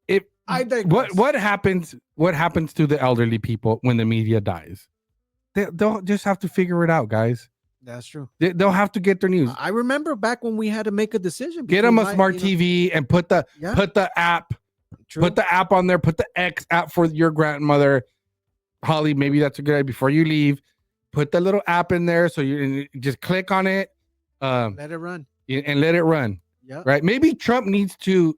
what happens to the elderly people when the media dies? They'll just have to figure it out, guys. That's true. They'll have to get their news. I remember back when we had to make a decision. Get them a smart TV and put the app. True. Put the app on there. Put the X app for your grandmother. Holly, maybe that's a good idea. Before you leave, put the little app in there so you just click on it. Let it run. And let it run. Yeah. Right. Maybe Trump needs to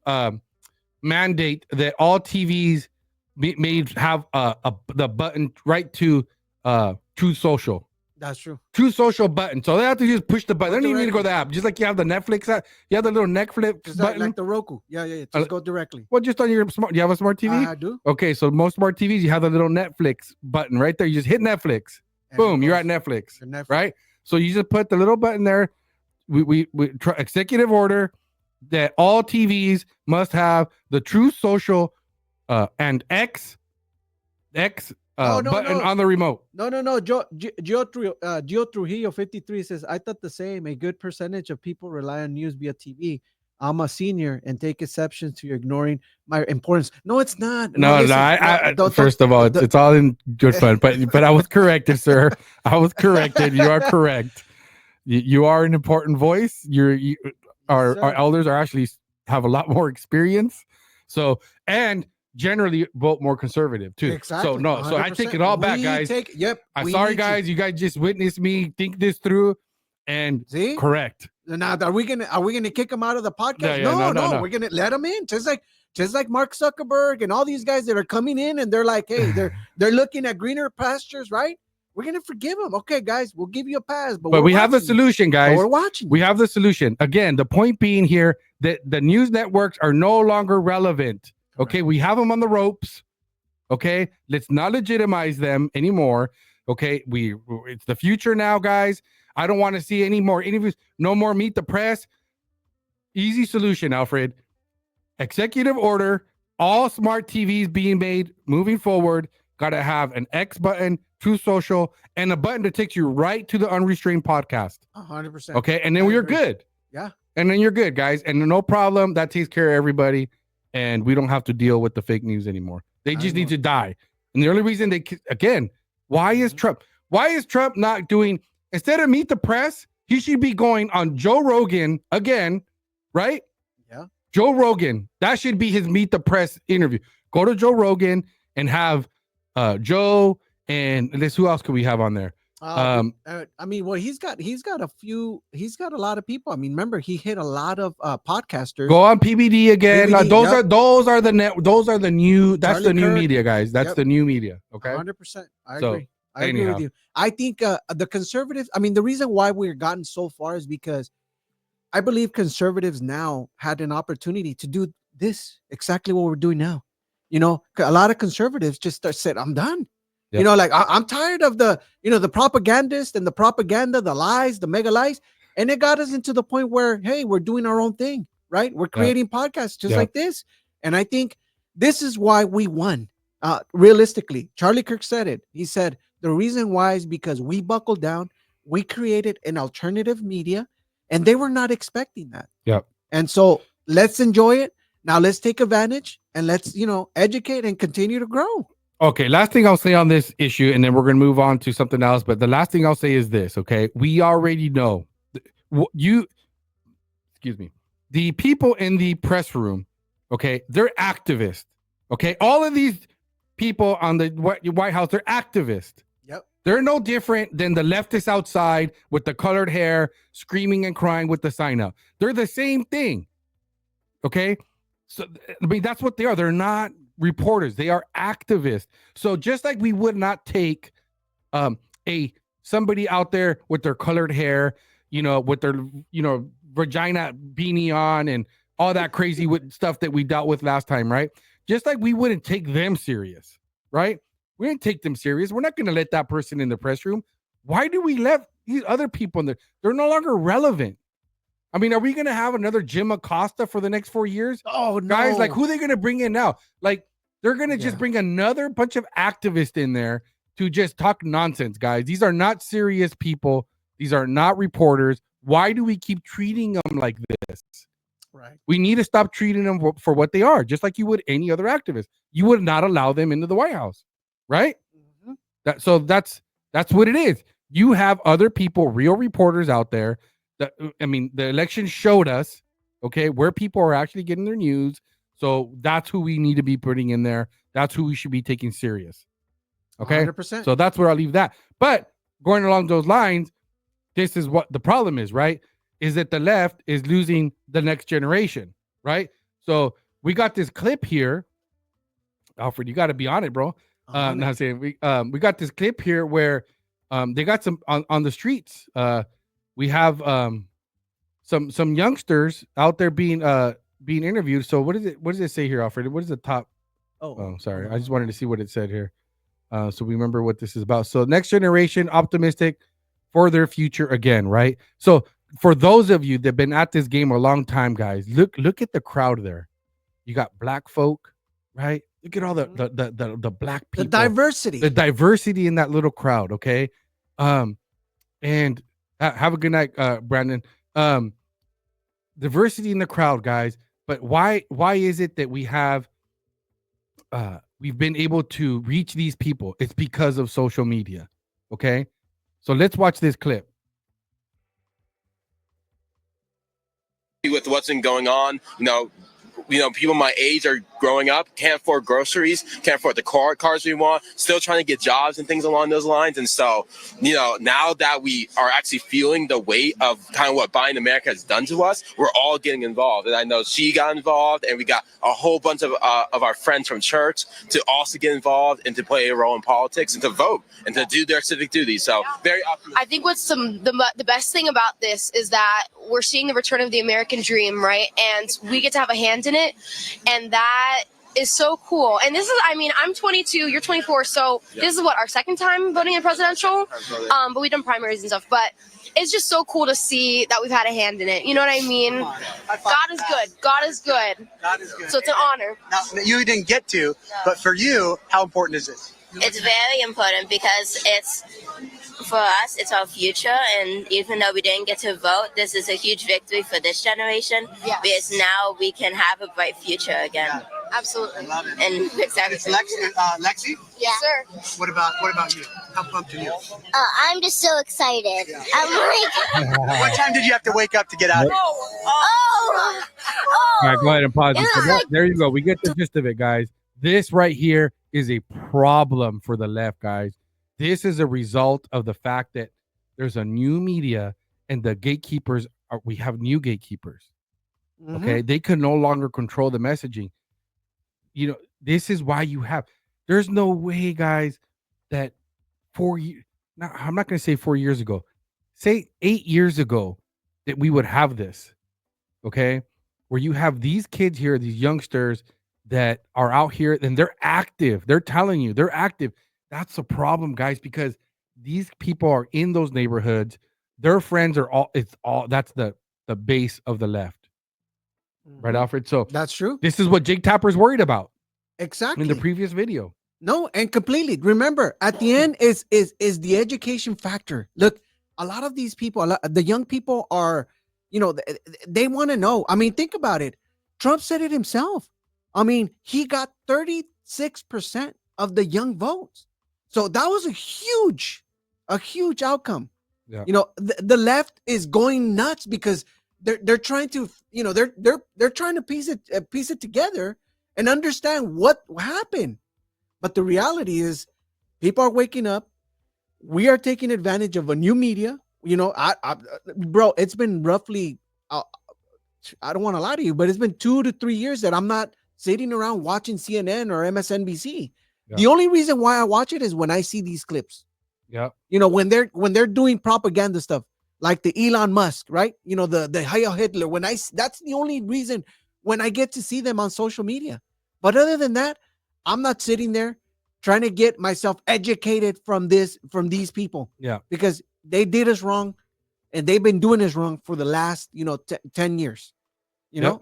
mandate that all TVs have the button right to Truth Social. That's true. Truth Social button. So they have to just push the button. They don't even need to go to the app. Just like you have the Netflix app. You have the little Netflix just button. Like the Roku. Yeah. Just go directly. Well, just on your smart. Do you have a smart TV? I do. Okay, so most smart TVs, you have the little Netflix button right there. You just hit Netflix. And boom, you're at Netflix. Right? So you just put the little button there. We executive order that all TVs must have the Truth Social and X button on the remote. No. Gio Trujillo 53 says, I thought the same. A good percentage of people rely on news via TV. I'm a senior and take exception to your ignoring my importance. No, it's not. No, listen, first of all, it's all in good fun, but I was corrected, sir. I was corrected. You are correct. You are an important voice. Our elders are actually have a lot more experience. So, and generally vote more conservative too. Exactly. So I take it all back, guys. I'm sorry, guys. You guys just witnessed me think this through and correct. Now, are we gonna kick him out of the podcast? No. We're gonna let him in, just like Mark Zuckerberg and all these guys that are coming in and they're like, hey, they're looking at greener pastures, right? We're gonna forgive them. Okay, guys, we'll give you a pass, but we have the solution, guys. We're watching. We have the solution. Again, the point being here that the news networks are no longer relevant. Okay, we have them on the ropes. Okay, let's not legitimize them anymore. Okay, it's the future now, guys. I don't want to see any more interviews. No more Meet the Press. Easy solution, Alfred. Executive order. All smart TVs being made moving forward. Got to have an X button, Truth Social, and a button that takes you right to the Unrestrained podcast. 100%. Okay, and then we're good. Yeah. And then you're good, guys. And no problem. That takes care of everybody. And we don't have to deal with the fake news anymore. They just need to die. And the only reason why is Trump not doing, instead of Meet the Press, he should be going on Joe Rogan again, right? Yeah. Joe Rogan. That should be his Meet the Press interview. Go to Joe Rogan and have Joe and who else could we have on there? I mean, well, he's got a lot of people. I mean, remember he hit a lot of podcasters. Go on PBD again. Those are the new. That's Charlie the new Kirk. Media, guys. That's the new media. Okay, 100%. I agree. I agree with you. I think the conservatives. I mean, the reason why we've gotten so far is because I believe conservatives now had an opportunity to do this exactly what we're doing now. You know, a lot of conservatives just said, "I'm done." Yep. You know, like I'm tired of the propagandists and the propaganda, the lies, the mega lies. And it got us into the point where, hey, we're doing our own thing, right? We're creating podcasts just like this. And I think this is why we won. Realistically, Charlie Kirk said it. He said, the reason why is because we buckled down. We created an alternative media and they were not expecting that. Yep. And so let's enjoy it. Now let's take advantage and let's, educate and continue to grow. Okay, last thing I'll say on this issue, and then we're going to move on to something else. But the last thing I'll say is this, okay? We already know the people in the press room, okay? They're activists, okay? All of these people on the White House, they're activists. Yep. They're no different than the leftists outside with the colored hair, screaming and crying with the sign up. They're the same thing, okay? So, I mean, that's what they are. They're not reporters, they are activists. So just like we would not take somebody out there with their colored hair, with their vagina beanie on and all that crazy stuff that we dealt with last time, right? Just like we wouldn't take them serious, right? We didn't take them serious. We're not going to let that person in the press room. Why do we let these other people in there? They're no longer relevant. I mean, are we going to have another Jim Acosta for the next 4 years? Oh, no. Guys, like, who are they going to bring in now? Like, they're going to just bring another bunch of activists in there to just talk nonsense, guys. These are not serious people. These are not reporters. Why do we keep treating them like this? Right. We need to stop treating them for what they are, just like you would any other activist. You would not allow them into the White House, right? Mm-hmm. So that's what it is. You have other people, real reporters out there. I mean, the election showed us, okay, where people are actually getting their news. So that's who we need to be putting in there. That's who we should be taking serious. Okay. 100%. So that's where I'll leave that. But going along those lines, this is what the problem is, right? Is that the left is losing the next generation, right? So we got this clip here. Alfred, you got to be on it, bro. Not saying we got this clip here where they got some on the streets. We have some youngsters out there being interviewed. So what does it say here, Alfred? What is the top? Oh, sorry. I just wanted to see what it said here. So we remember what this is about. So next generation optimistic for their future again, right? So for those of you that have been at this game a long time, guys, look at the crowd there. You got black folk, right? Look at all the black people. The diversity in that little crowd, okay? And have a good night, Brandon. diversity in the crowd, guys. But why is it that we have we've been able to reach these people? It's because of social media. Okay, so let's watch this clip. With what's been going on, people my age are growing up, can't afford groceries, can't afford the cars we want, still trying to get jobs and things along those lines. And so, now that we are actually feeling the weight of kind of what Buying America has done to us, we're all getting involved. And I know she got involved, and we got a whole bunch of our friends from church to also get involved and to play a role in politics and to vote and to do their civic duty. So very optimistic. I think what's the best thing about this is that we're seeing the return of the American dream, right? And we get to have a hand in it. And that is so cool. And this is, I'm 22, you're 24. So this is our second time voting in presidential. But we've done primaries and stuff. But it's just so cool to see that we've had a hand in it. You know what I mean? God is good. God is good. God is good. So it's an honor. Now, you didn't get to, but for you, how important is it? It's very important because it's, for us, it's our future. And even though we didn't get to vote, this is a huge victory for this generation. Yes. Because now we can have a bright future again. Yeah, absolutely. I love it. And fix It's everything. Lexi? Yeah. Sir. What about you? How pumped are you? I'm just so excited. I'm like, What time did you have to wake up to get out here? oh. All right, go ahead and pause it. So there you go. We get the gist of it, guys. This right here is a problem for the left, guys. This is a result of the fact that there's a new media and the gatekeepers we have new gatekeepers. Okay. They can no longer control the messaging. This is why there's no way, guys, that I'm not going to say 4 years ago, say 8 years ago that we would have this. Okay. Where you have these kids here, these youngsters that are out here and they're active. They're telling you they're active. That's the problem, guys, because these people are in those neighborhoods. Their friends are that's the base of the left. Right, Alfred? So that's true. This is what Jake Tapper's worried about. Exactly. In the previous video. No, and completely. Remember, at the end is the education factor. Look, a lot of these people, the young people are, they want to know. Think about it. Trump said it himself. He got 36% of the young votes. So that was a huge outcome. Yeah. The left is going nuts because they're trying to, they're trying to piece it together and understand what happened. But the reality is people are waking up. We are taking advantage of a new media. Bro, it's been roughly, I don't want to lie to you, but it's been 2 to 3 years that I'm not sitting around watching CNN or MSNBC. Yeah. The only reason why I watch it is when I see these clips. Yeah. When they're doing propaganda stuff like the Elon Musk, right? The Heil Hitler. That's the only reason when I get to see them on social media. But other than that, I'm not sitting there trying to get myself educated from these people. Yeah. Because they did us wrong and they've been doing us wrong for the last, 10 years. You know?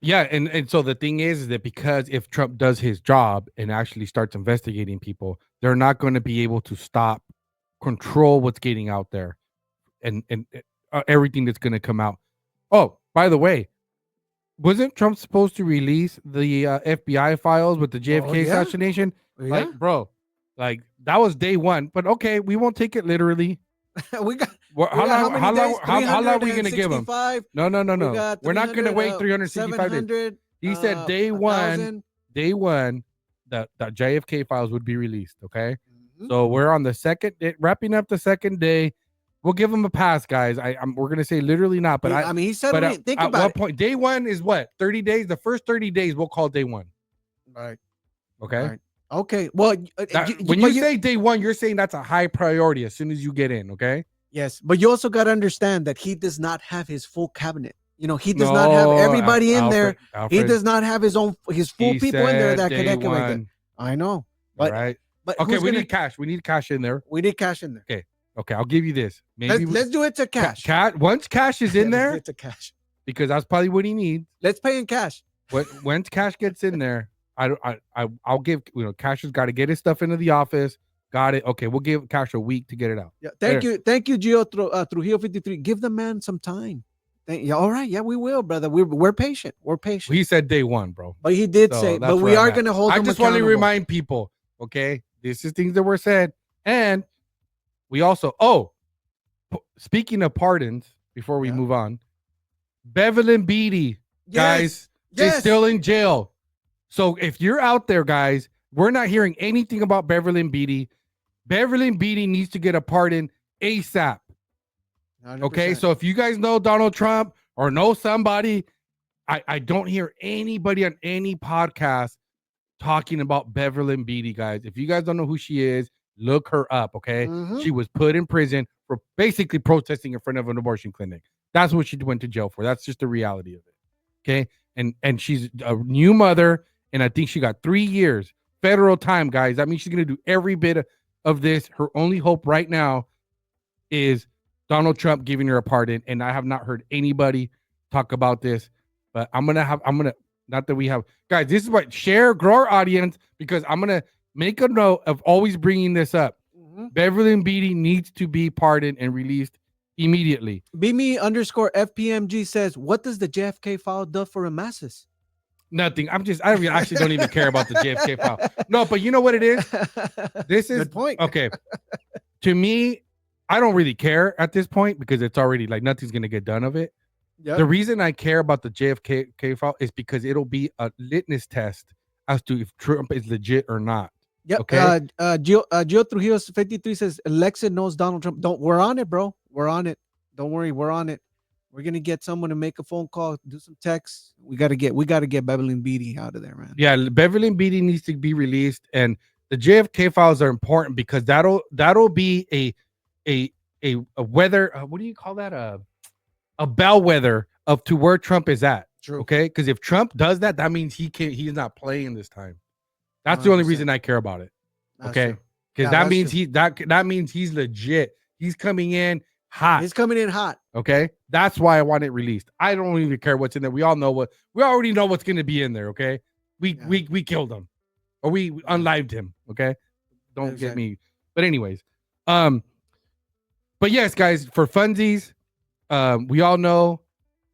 Yeah, and so the thing is that because if Trump does his job and actually starts investigating people, they're not going to be able to control what's getting out there and everything that's going to come out. Oh, by the way, wasn't Trump supposed to release the FBI files with the JFK assassination? Yeah. That was day one, but okay, we won't take it literally. How long are we going to give him? No. We're not going to wait 365 days. He said day one, the JFK files would be released. Okay. So we're on the second day, wrapping up the second day. We'll give him a pass, guys. We're going to say literally not, but he said, think at about what it. point? Day one is what? 30 days. The first 30 days we'll call day one. Right. Okay. Right. Okay. Well, when you say day one, you're saying that's a high priority as soon as you get in. Okay. Yes, but you also got to understand that he does not have his full cabinet. He does not have everybody in there. He does not have his full people in there that connect with that. I know. But right. But okay, we need cash. We need cash in there. We need cash in there. Okay, I'll give you this. Maybe let's do it to cash. Once cash is in there, to cash because that's probably what he needs. Let's pay in cash. Once cash gets in there, I'll give. Cash has got to get his stuff into the office. Got it. Okay, we'll give Cash a week to get it out. Yeah. Thank you, Gio Trujillo 53. Give the man some time. All right, yeah, we will, brother. We're patient. We're patient. He said day one, bro. But he did say, but we are going to hold. I him just want to accountable. remind people, okay, this is things that were said, and we also. Speaking of pardons, before we move on, Beverly Beatty, guys, is still in jail. So if you're out there, guys, we're not hearing anything about Beverly Beatty. Beverly Beatty needs to get a pardon ASAP. 100%. Okay, so if you guys know Donald Trump or know somebody, I don't hear anybody on any podcast talking about Beverly Beatty, guys. If you guys don't know who she is, look her up, okay? She was put in prison for basically protesting in front of an abortion clinic. That's what she went to jail for. That's just the reality of it, okay? And she's a new mother, and I think she got 3 years federal time, guys. That means she's going to do every bit of this. Her only hope right now is Donald Trump giving her a pardon, and I have not heard anybody talk about this, but not that we have, guys, this is what, grow our audience, because I'm going to make a note of always bringing this up. Beverly Beatty needs to be pardoned and released immediately. BME_FPMG says, what does the JFK file do for Amasis? Nothing. I actually don't even care about the JFK file. No, but you know what it is? This is good point. Okay. To me, I don't really care at this point because it's already like nothing's going to get done of it. Yep. The reason I care about the JFK file is because it'll be a litmus test as to if Trump is legit or not. Yep. Okay. Gio Trujillo 53 says Alexa knows Donald Trump. We're on it, bro. We're on it. Don't worry, we're on it. We're gonna get someone to make a phone call, do some texts. We gotta get Beverly Beatty out of there, man. Yeah, Beverly Beatty needs to be released, and the JFK files are important because that'll be a weather. What do you call that? A bellwether of to where Trump is at. True. Okay, because if Trump does that, that means he's not playing this time. That's 100%. The only reason I care about it. Okay, because that means that means he's legit. He's coming in hot. He's coming in hot. Okay, that's why I want it released. I don't even care what's in there. We already know what's going to be in there. Okay, we killed him, or we unlived him. Okay, don't get me. But anyways, but yes, guys, for funsies, we all know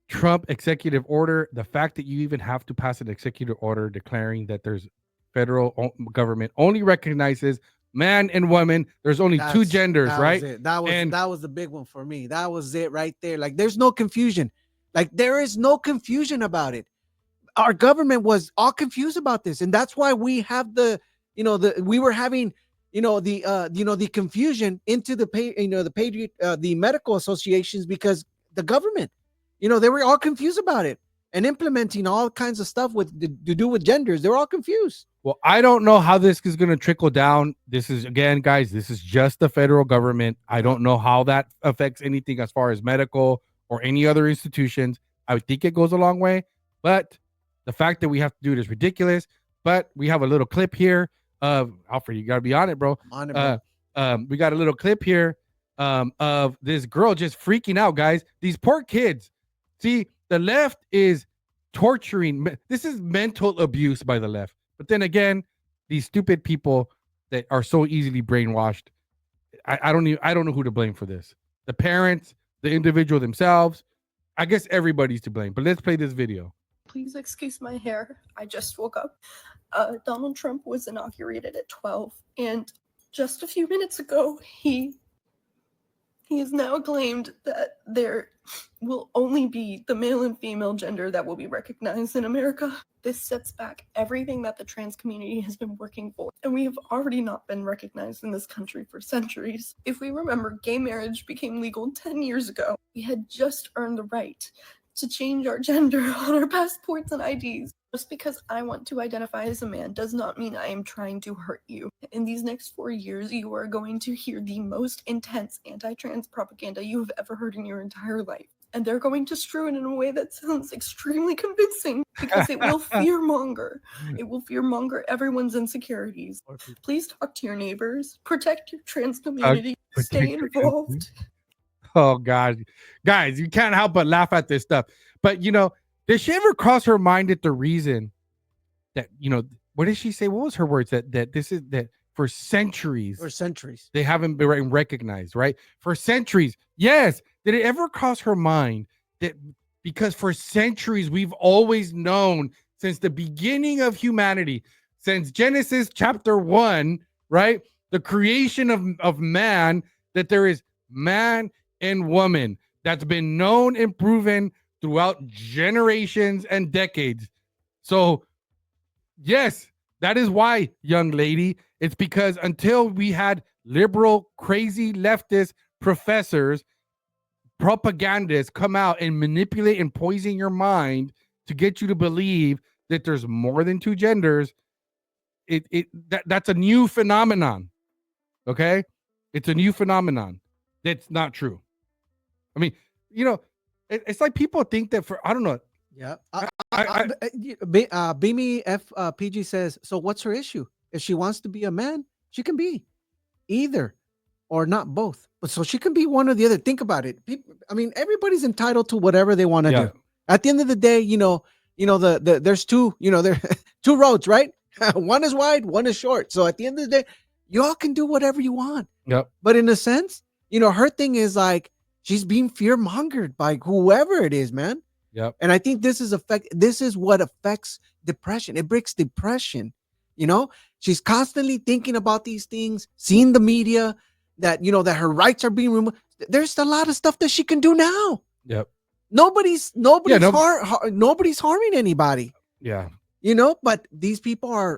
Trump executive order. The fact that you even have to pass an executive order declaring that there's federal government only recognizes man and woman. There's only two genders, right? That was the big one for me. That was it right there. Like, there's no confusion. Like, there is no confusion about it. Our government was all confused about this, and that's why we have we were having the confusion into the medical associations, because the government, they were all confused about it and implementing all kinds of stuff to do with genders. They were all confused. Well, I don't know how this is going to trickle down. This is, again, guys, this is just the federal government. I don't know how that affects anything as far as medical or any other institutions. I would think it goes a long way, but the fact that we have to do it is ridiculous. But we have a little clip here of Alfred. You got to be on it, bro. On it, bro. We got a little clip here of this girl just freaking out, guys. These poor kids. See, the left is torturing. This is mental abuse by the left. But then again, these stupid people that are so easily brainwashed, I don't know who to blame for this. The parents, the individual themselves. I guess everybody's to blame. But let's play this video. Please excuse my hair. I just woke up. Donald Trump was inaugurated at 12, and just a few minutes ago, he has now claimed that there will only be the male and female gender that will be recognized in America. This sets back everything that the trans community has been working for, and we have already not been recognized in this country for centuries. If we remember, gay marriage became legal 10 years ago. We had just earned the right to change our gender on our passports and IDs. Just because I want to identify as a man does not mean I am trying to hurt you. In these next 4 years, you are going to hear the most intense anti-trans propaganda you have ever heard in your entire life. And they're going to strew it in a way that sounds extremely convincing, because it will fearmonger. It will fearmonger everyone's insecurities. Please talk to your neighbors. Protect your trans community. Stay involved. Oh, God. Guys, you can't help but laugh at this stuff. But, did she ever cross her mind that the reason that, what did she say? What was her words? That for centuries. They haven't been recognized, right? For centuries. Yes. Did it ever cross her mind that because for centuries we've always known, since the beginning of humanity, since Genesis chapter 1, right? The creation of man, that there is man and woman. That's been known and proven throughout generations and decades. So, yes, that is why, young lady, it's because until we had liberal, crazy leftist professors, propagandists come out and manipulate and poison your mind to get you to believe that there's more than two genders, that's a new phenomenon. Okay? It's a new phenomenon. That's not true. I mean, you know, it's like people think that I don't know. Yeah. Beamy PG says, so what's her issue? If she wants to be a man, she can be either or not both. But so she can be one or the other. Think about it. I mean, everybody's entitled to whatever they want to do. At the end of the day, there's two, there two roads, right? One is wide, one is short. So at the end of the day, you all can do whatever you want. Yep. But in a sense, her thing is like she's being fear mongered by whoever it is, man. Yep. And I think this is what affects depression. It breaks depression. She's constantly thinking about these things, seeing the media that that her rights are being removed. There's a lot of stuff that she can do now. Yep. Nobody's harming anybody. Yeah. But these people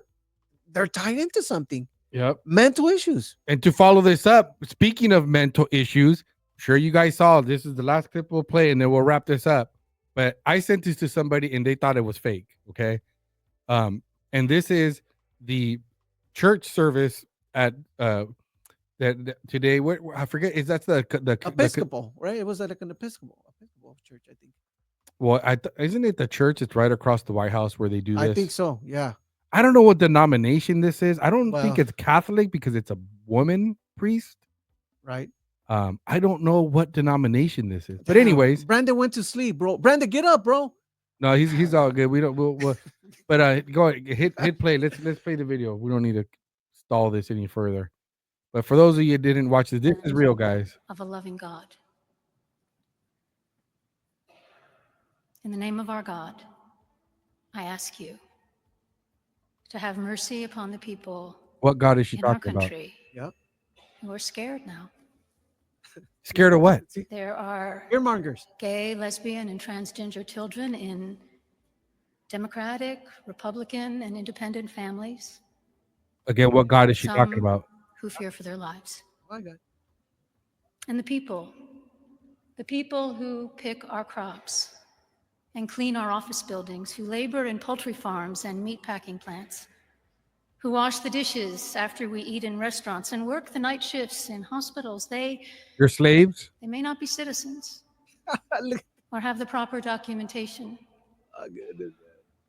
they're tied into something. Yep. Mental issues. And to follow this up, speaking of mental issues, I'm sure you guys saw this is the last clip we'll play, and then we'll wrap this up. But I sent this to somebody and they thought it was fake. Okay. And this is the church service at that today. What I forget is that's the Episcopal, right? It was like an Episcopal church, I think. Well, isn't it the church? It's right across the White House where they do this. I think so. Yeah. I don't know what denomination this is. I don't think it's Catholic because it's a woman priest. Right. I don't know what denomination this is. But anyways, Brandon went to sleep, bro. Brandon, get up, bro. No, he's all good. We'll but go ahead, hit play. Let's play the video. We don't need to stall this any further. But for those of you who didn't watch this is real, guys. Of a loving God. In the name of our God, I ask you to have mercy upon the people. What God is she in our talking about? country who are scared now. Scared of what? There are fearmongers, gay, lesbian, and transgender children in Democratic, Republican, and independent families. Again, what God is she Some talking about? who fear for their lives. My God. And the people who pick our crops and clean our office buildings, who labor in poultry farms and meat packing plants, who wash the dishes after we eat in restaurants and work the night shifts in hospitals. You're slaves? They may not be citizens or have the proper documentation.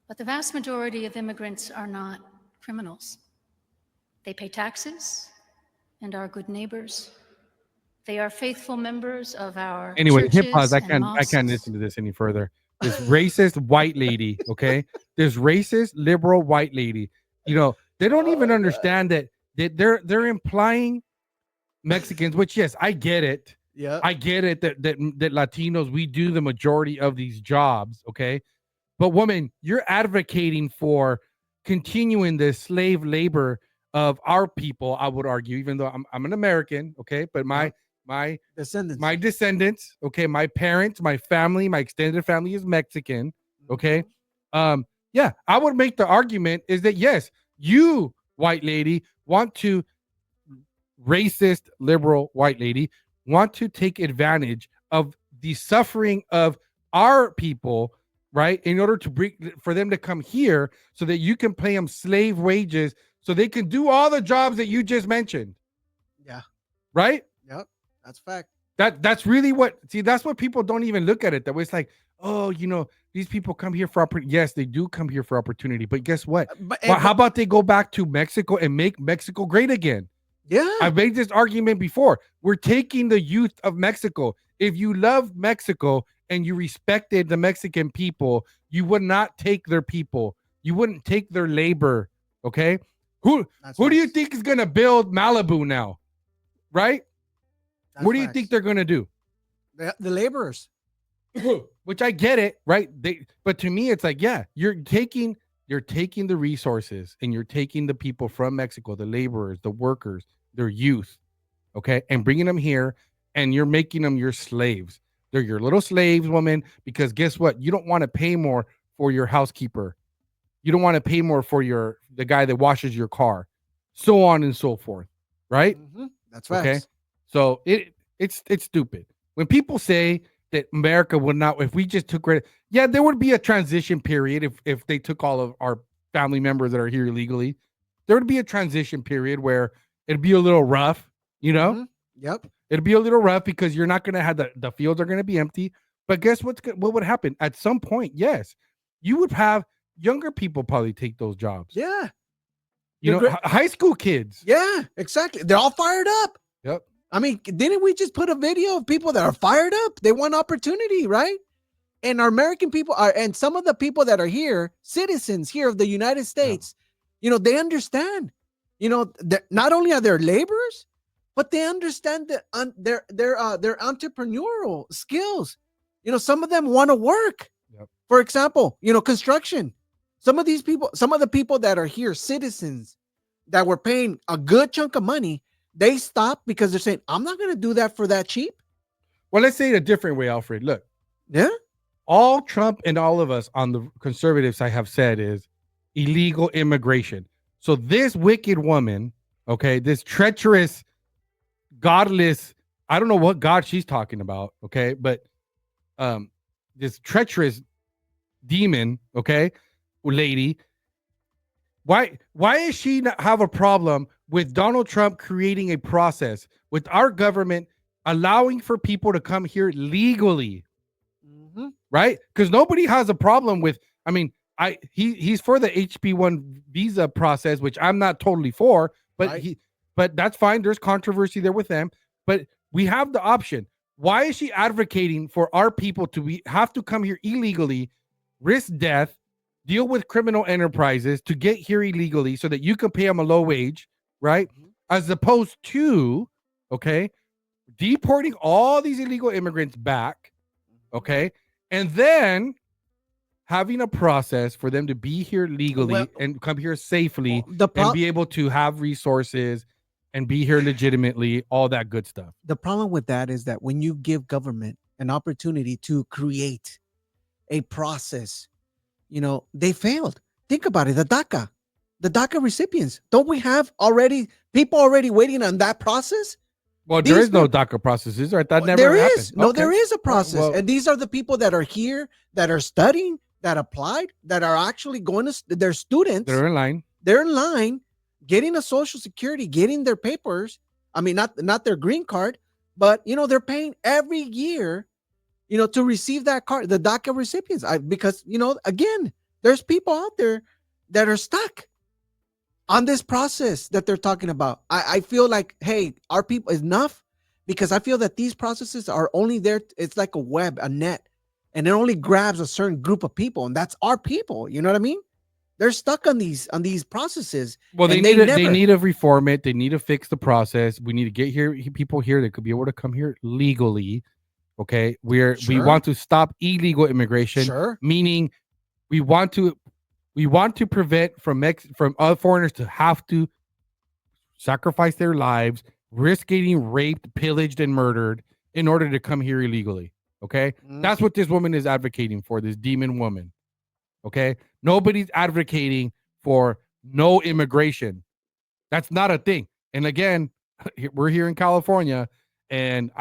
But the vast majority of immigrants are not criminals. They pay taxes and are good neighbors. They are faithful members of our Anyway, hit churches pause. I and can't listen to this any further. This racist white lady, okay? This racist liberal white lady. They don't even understand that they're implying Mexicans, which yes, I get it. Yeah. I get it that Latinos, we do the majority of these jobs, okay? But woman, you're advocating for continuing the slave labor of our people, I would argue, even though I'm an American, okay? But my descendants, okay, my parents, my family, my extended family is Mexican, okay? Yeah, I would make the argument is that yes, you, white lady, racist, liberal white lady, want to take advantage of the suffering of our people, right? In order for them to come here so that you can pay them slave wages so they can do all the jobs that you just mentioned. Yeah. Right? Yep. That's fact. That's really that's what people don't even look at it. That way it's like, oh, these people come here for opportunity. Yes, they do come here for opportunity. But guess what? How about they go back to Mexico and make Mexico great again? Yeah. I've made this argument before. We're taking the youth of Mexico. If you love Mexico and you respected the Mexican people, you would not take their people. You wouldn't take their labor. Okay? Who do you think is going to build Malibu now? Right? What do you think they're going to do? The laborers. which I get it, right? But to me, it's like, yeah, you're taking the resources and you're taking the people from Mexico, the laborers, the workers, their youth, okay, and bringing them here, and you're making them your slaves. They're your little slaves, woman, because guess what? You don't want to pay more for your housekeeper. You don't want to pay more for the guy that washes your car, so on and so forth, right? Mm-hmm. That's right. Okay, so it's stupid when people say that America would not, if we just took credit, yeah, there would be a transition period if they took all of our family members that are here illegally. There would be a transition period where it'd be a little rough, you know? Mm-hmm. Yep. It'd be a little rough because you're not going to have the fields are going to be empty. But guess what would happen? At some point, yes, you would have younger people probably take those jobs. Yeah. High school kids. Yeah, exactly. They're all fired up. Yep. I mean, didn't we just put a video of people that are fired up? They want opportunity, right? And our American people and some of the people that are here, citizens here of the United States, they understand. Not only are they laborers, but they understand their entrepreneurial skills. Some of them want to work. Yep. For example, construction. Some of the people that are here, citizens that were paying a good chunk of money, they stop because they're saying, I'm not going to do that for that cheap. Well, let's say it a different way, Alfred. Look. Yeah. All Trump and all of us on the conservative side have said is illegal immigration. So this wicked woman, okay, this treacherous, godless, I don't know what God she's talking about, okay, but this treacherous demon, okay, lady, why does she not have a problem with Donald Trump creating a process with our government allowing for people to come here legally? Mm-hmm. Right? Because nobody has a problem with, I mean, he's for the HB1 visa process, which I'm not totally for, but right. But that's fine. There's controversy there with them, but we have the option. Why is she advocating for our people to have to come here illegally, risk death, deal with criminal enterprises to get here illegally so that you can pay them a low wage, right? Mm-hmm. As opposed to, okay, deporting all these illegal immigrants back, okay, and then having a process for them to be here legally and come here safely and be able to have resources and be here legitimately, all that good stuff. The problem with that is that when you give government an opportunity to create a process, they failed. Think about it. The DACA recipients. Don't we have people already waiting on that process? Well, there is no DACA process, is there? That never happened. No, there is a process. And these are the people that are here, that are studying, that applied, that are actually going to, they're students. They're in line. They're in line, getting a Social Security, getting their papers. I mean, not their green card, but, they're paying every year, to receive that card, the DACA recipients. Because, again, there's people out there that are stuck on this process that they're talking about. I feel like, hey, our people is enough, because I feel that these processes are only there. It's like a web, a net, and it only grabs a certain group of people, and that's our people. You know what I mean? They're stuck on these processes. Well, they need to reform it. They need to fix the process. We need to get people here that could be able to come here legally. Okay, we want to stop illegal immigration. Sure. Meaning, we want to prevent from other foreigners to have to sacrifice their lives, risk getting raped, pillaged, and murdered in order to come here illegally. Okay, that's what this woman is advocating for. This demon woman. Okay, nobody's advocating for no immigration. That's not a thing. And again, we're here in California, and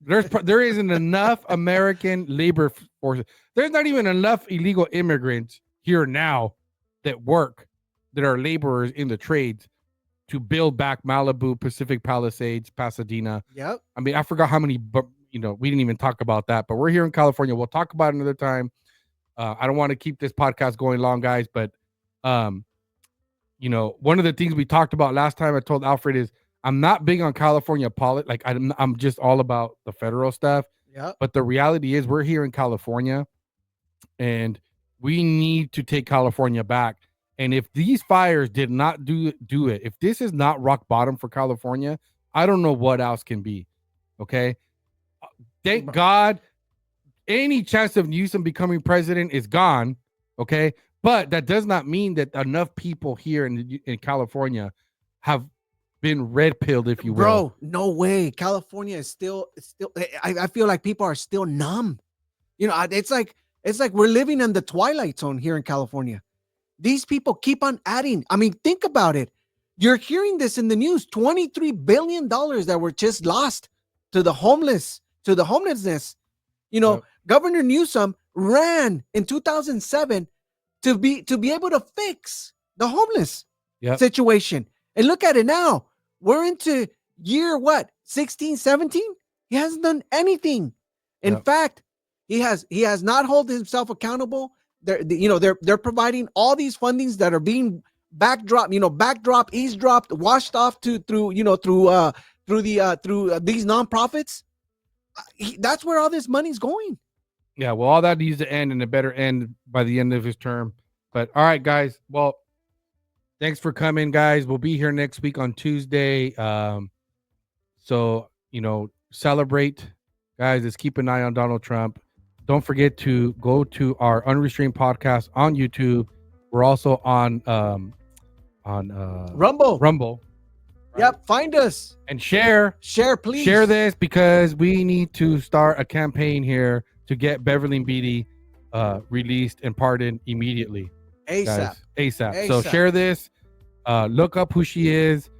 there isn't enough American labor force. There's not even enough illegal immigrants here now that work, that are laborers in the trades, to build back Malibu, Pacific Palisades, Pasadena. Yep. I mean, I forgot how many, but we didn't even talk about that. But we're here in California. We'll talk about it another time. I don't want to keep this podcast going long, guys, but one of the things we talked about last time, I told Alfred, is I'm not big on California politics. Like I'm just all about the federal stuff. Yeah. But the reality is we're here in California, and we need to take California back. And if these fires did not do it, if this is not rock bottom for California, I don't know what else can be. Okay. Thank God any chance of Newsom becoming president is gone. Okay, but that does not mean that enough people here in California have been red pilled, if you will. Bro, no way. California is still. I feel like people are still numb. You know, it's like we're living in the twilight zone here in California. These people keep on adding. I mean, think about it. You're hearing this in the news. $23 billion that were just lost to the homelessness. You know, yep. Governor Newsom ran in 2007 to be able to fix the homeless situation. And look at it now. We're into year 16, 17? He hasn't done anything. In fact, he has not held himself accountable. They're providing all these fundings that are being backdropped, eavesdropped, washed off through these nonprofits. That's where all this money's going. Yeah, well, all that needs to end, and it better end by the end of his term. But all right, guys. Well, thanks for coming, guys. We'll be here next week on Tuesday. So celebrate, guys. Let's keep an eye on Donald Trump. Don't forget to go to our Unrestrained podcast on YouTube. We're also on Rumble. Right? Yep, find us and share, please. Share this because we need to start a campaign here to get Beverly Beatty released and pardoned immediately. ASAP. So share this. Look up who she is.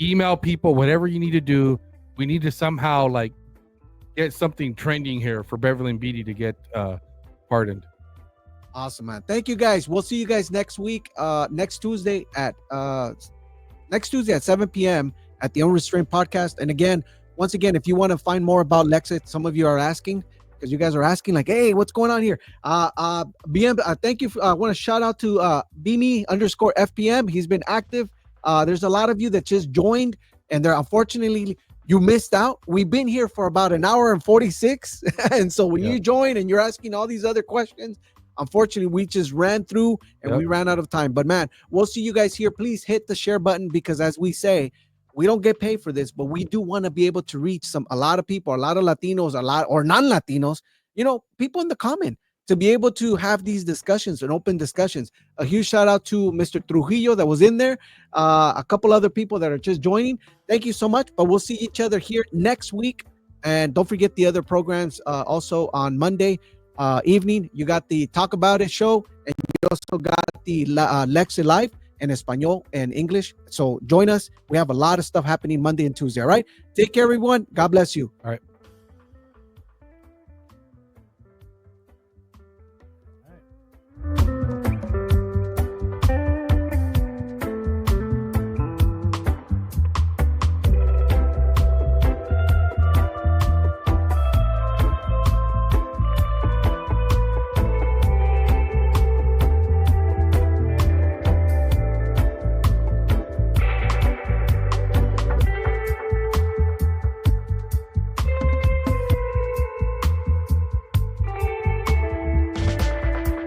Email people, whatever you need to do. We need to somehow get something trending here for Beverly Beatty to get pardoned. Awesome, man. Thank you, guys. We'll see you guys next week. Next Tuesday at 7 p.m. at the Unrestrained Podcast. And once again, if you want to find more about Lexit, some of you are asking, because you guys are asking hey, what's going on here? BM, thank you. I want to shout out to BME_FPM. He's been active. There's a lot of you that just joined, and unfortunately you missed out. We've been here for about an hour and 46. And so when you join and you're asking all these other questions, unfortunately, we just ran through and we ran out of time. But man, we'll see you guys here. Please hit the share button, because as we say, we don't get paid for this, but we do want to be able to reach a lot of people, a lot of Latinos, or non-Latinos, people in the comment, to be able to have these discussions and open discussions. A huge shout out to Mr. Trujillo that was in there, a couple other people that are just joining. Thank you so much. But we'll see each other here next week. And don't forget the other programs also on Monday evening. You got the Talk About It show, and you also got the Lexi Live in Espanol and English. So join us. We have a lot of stuff happening Monday and Tuesday. All right. Take care, everyone. God bless you. All right.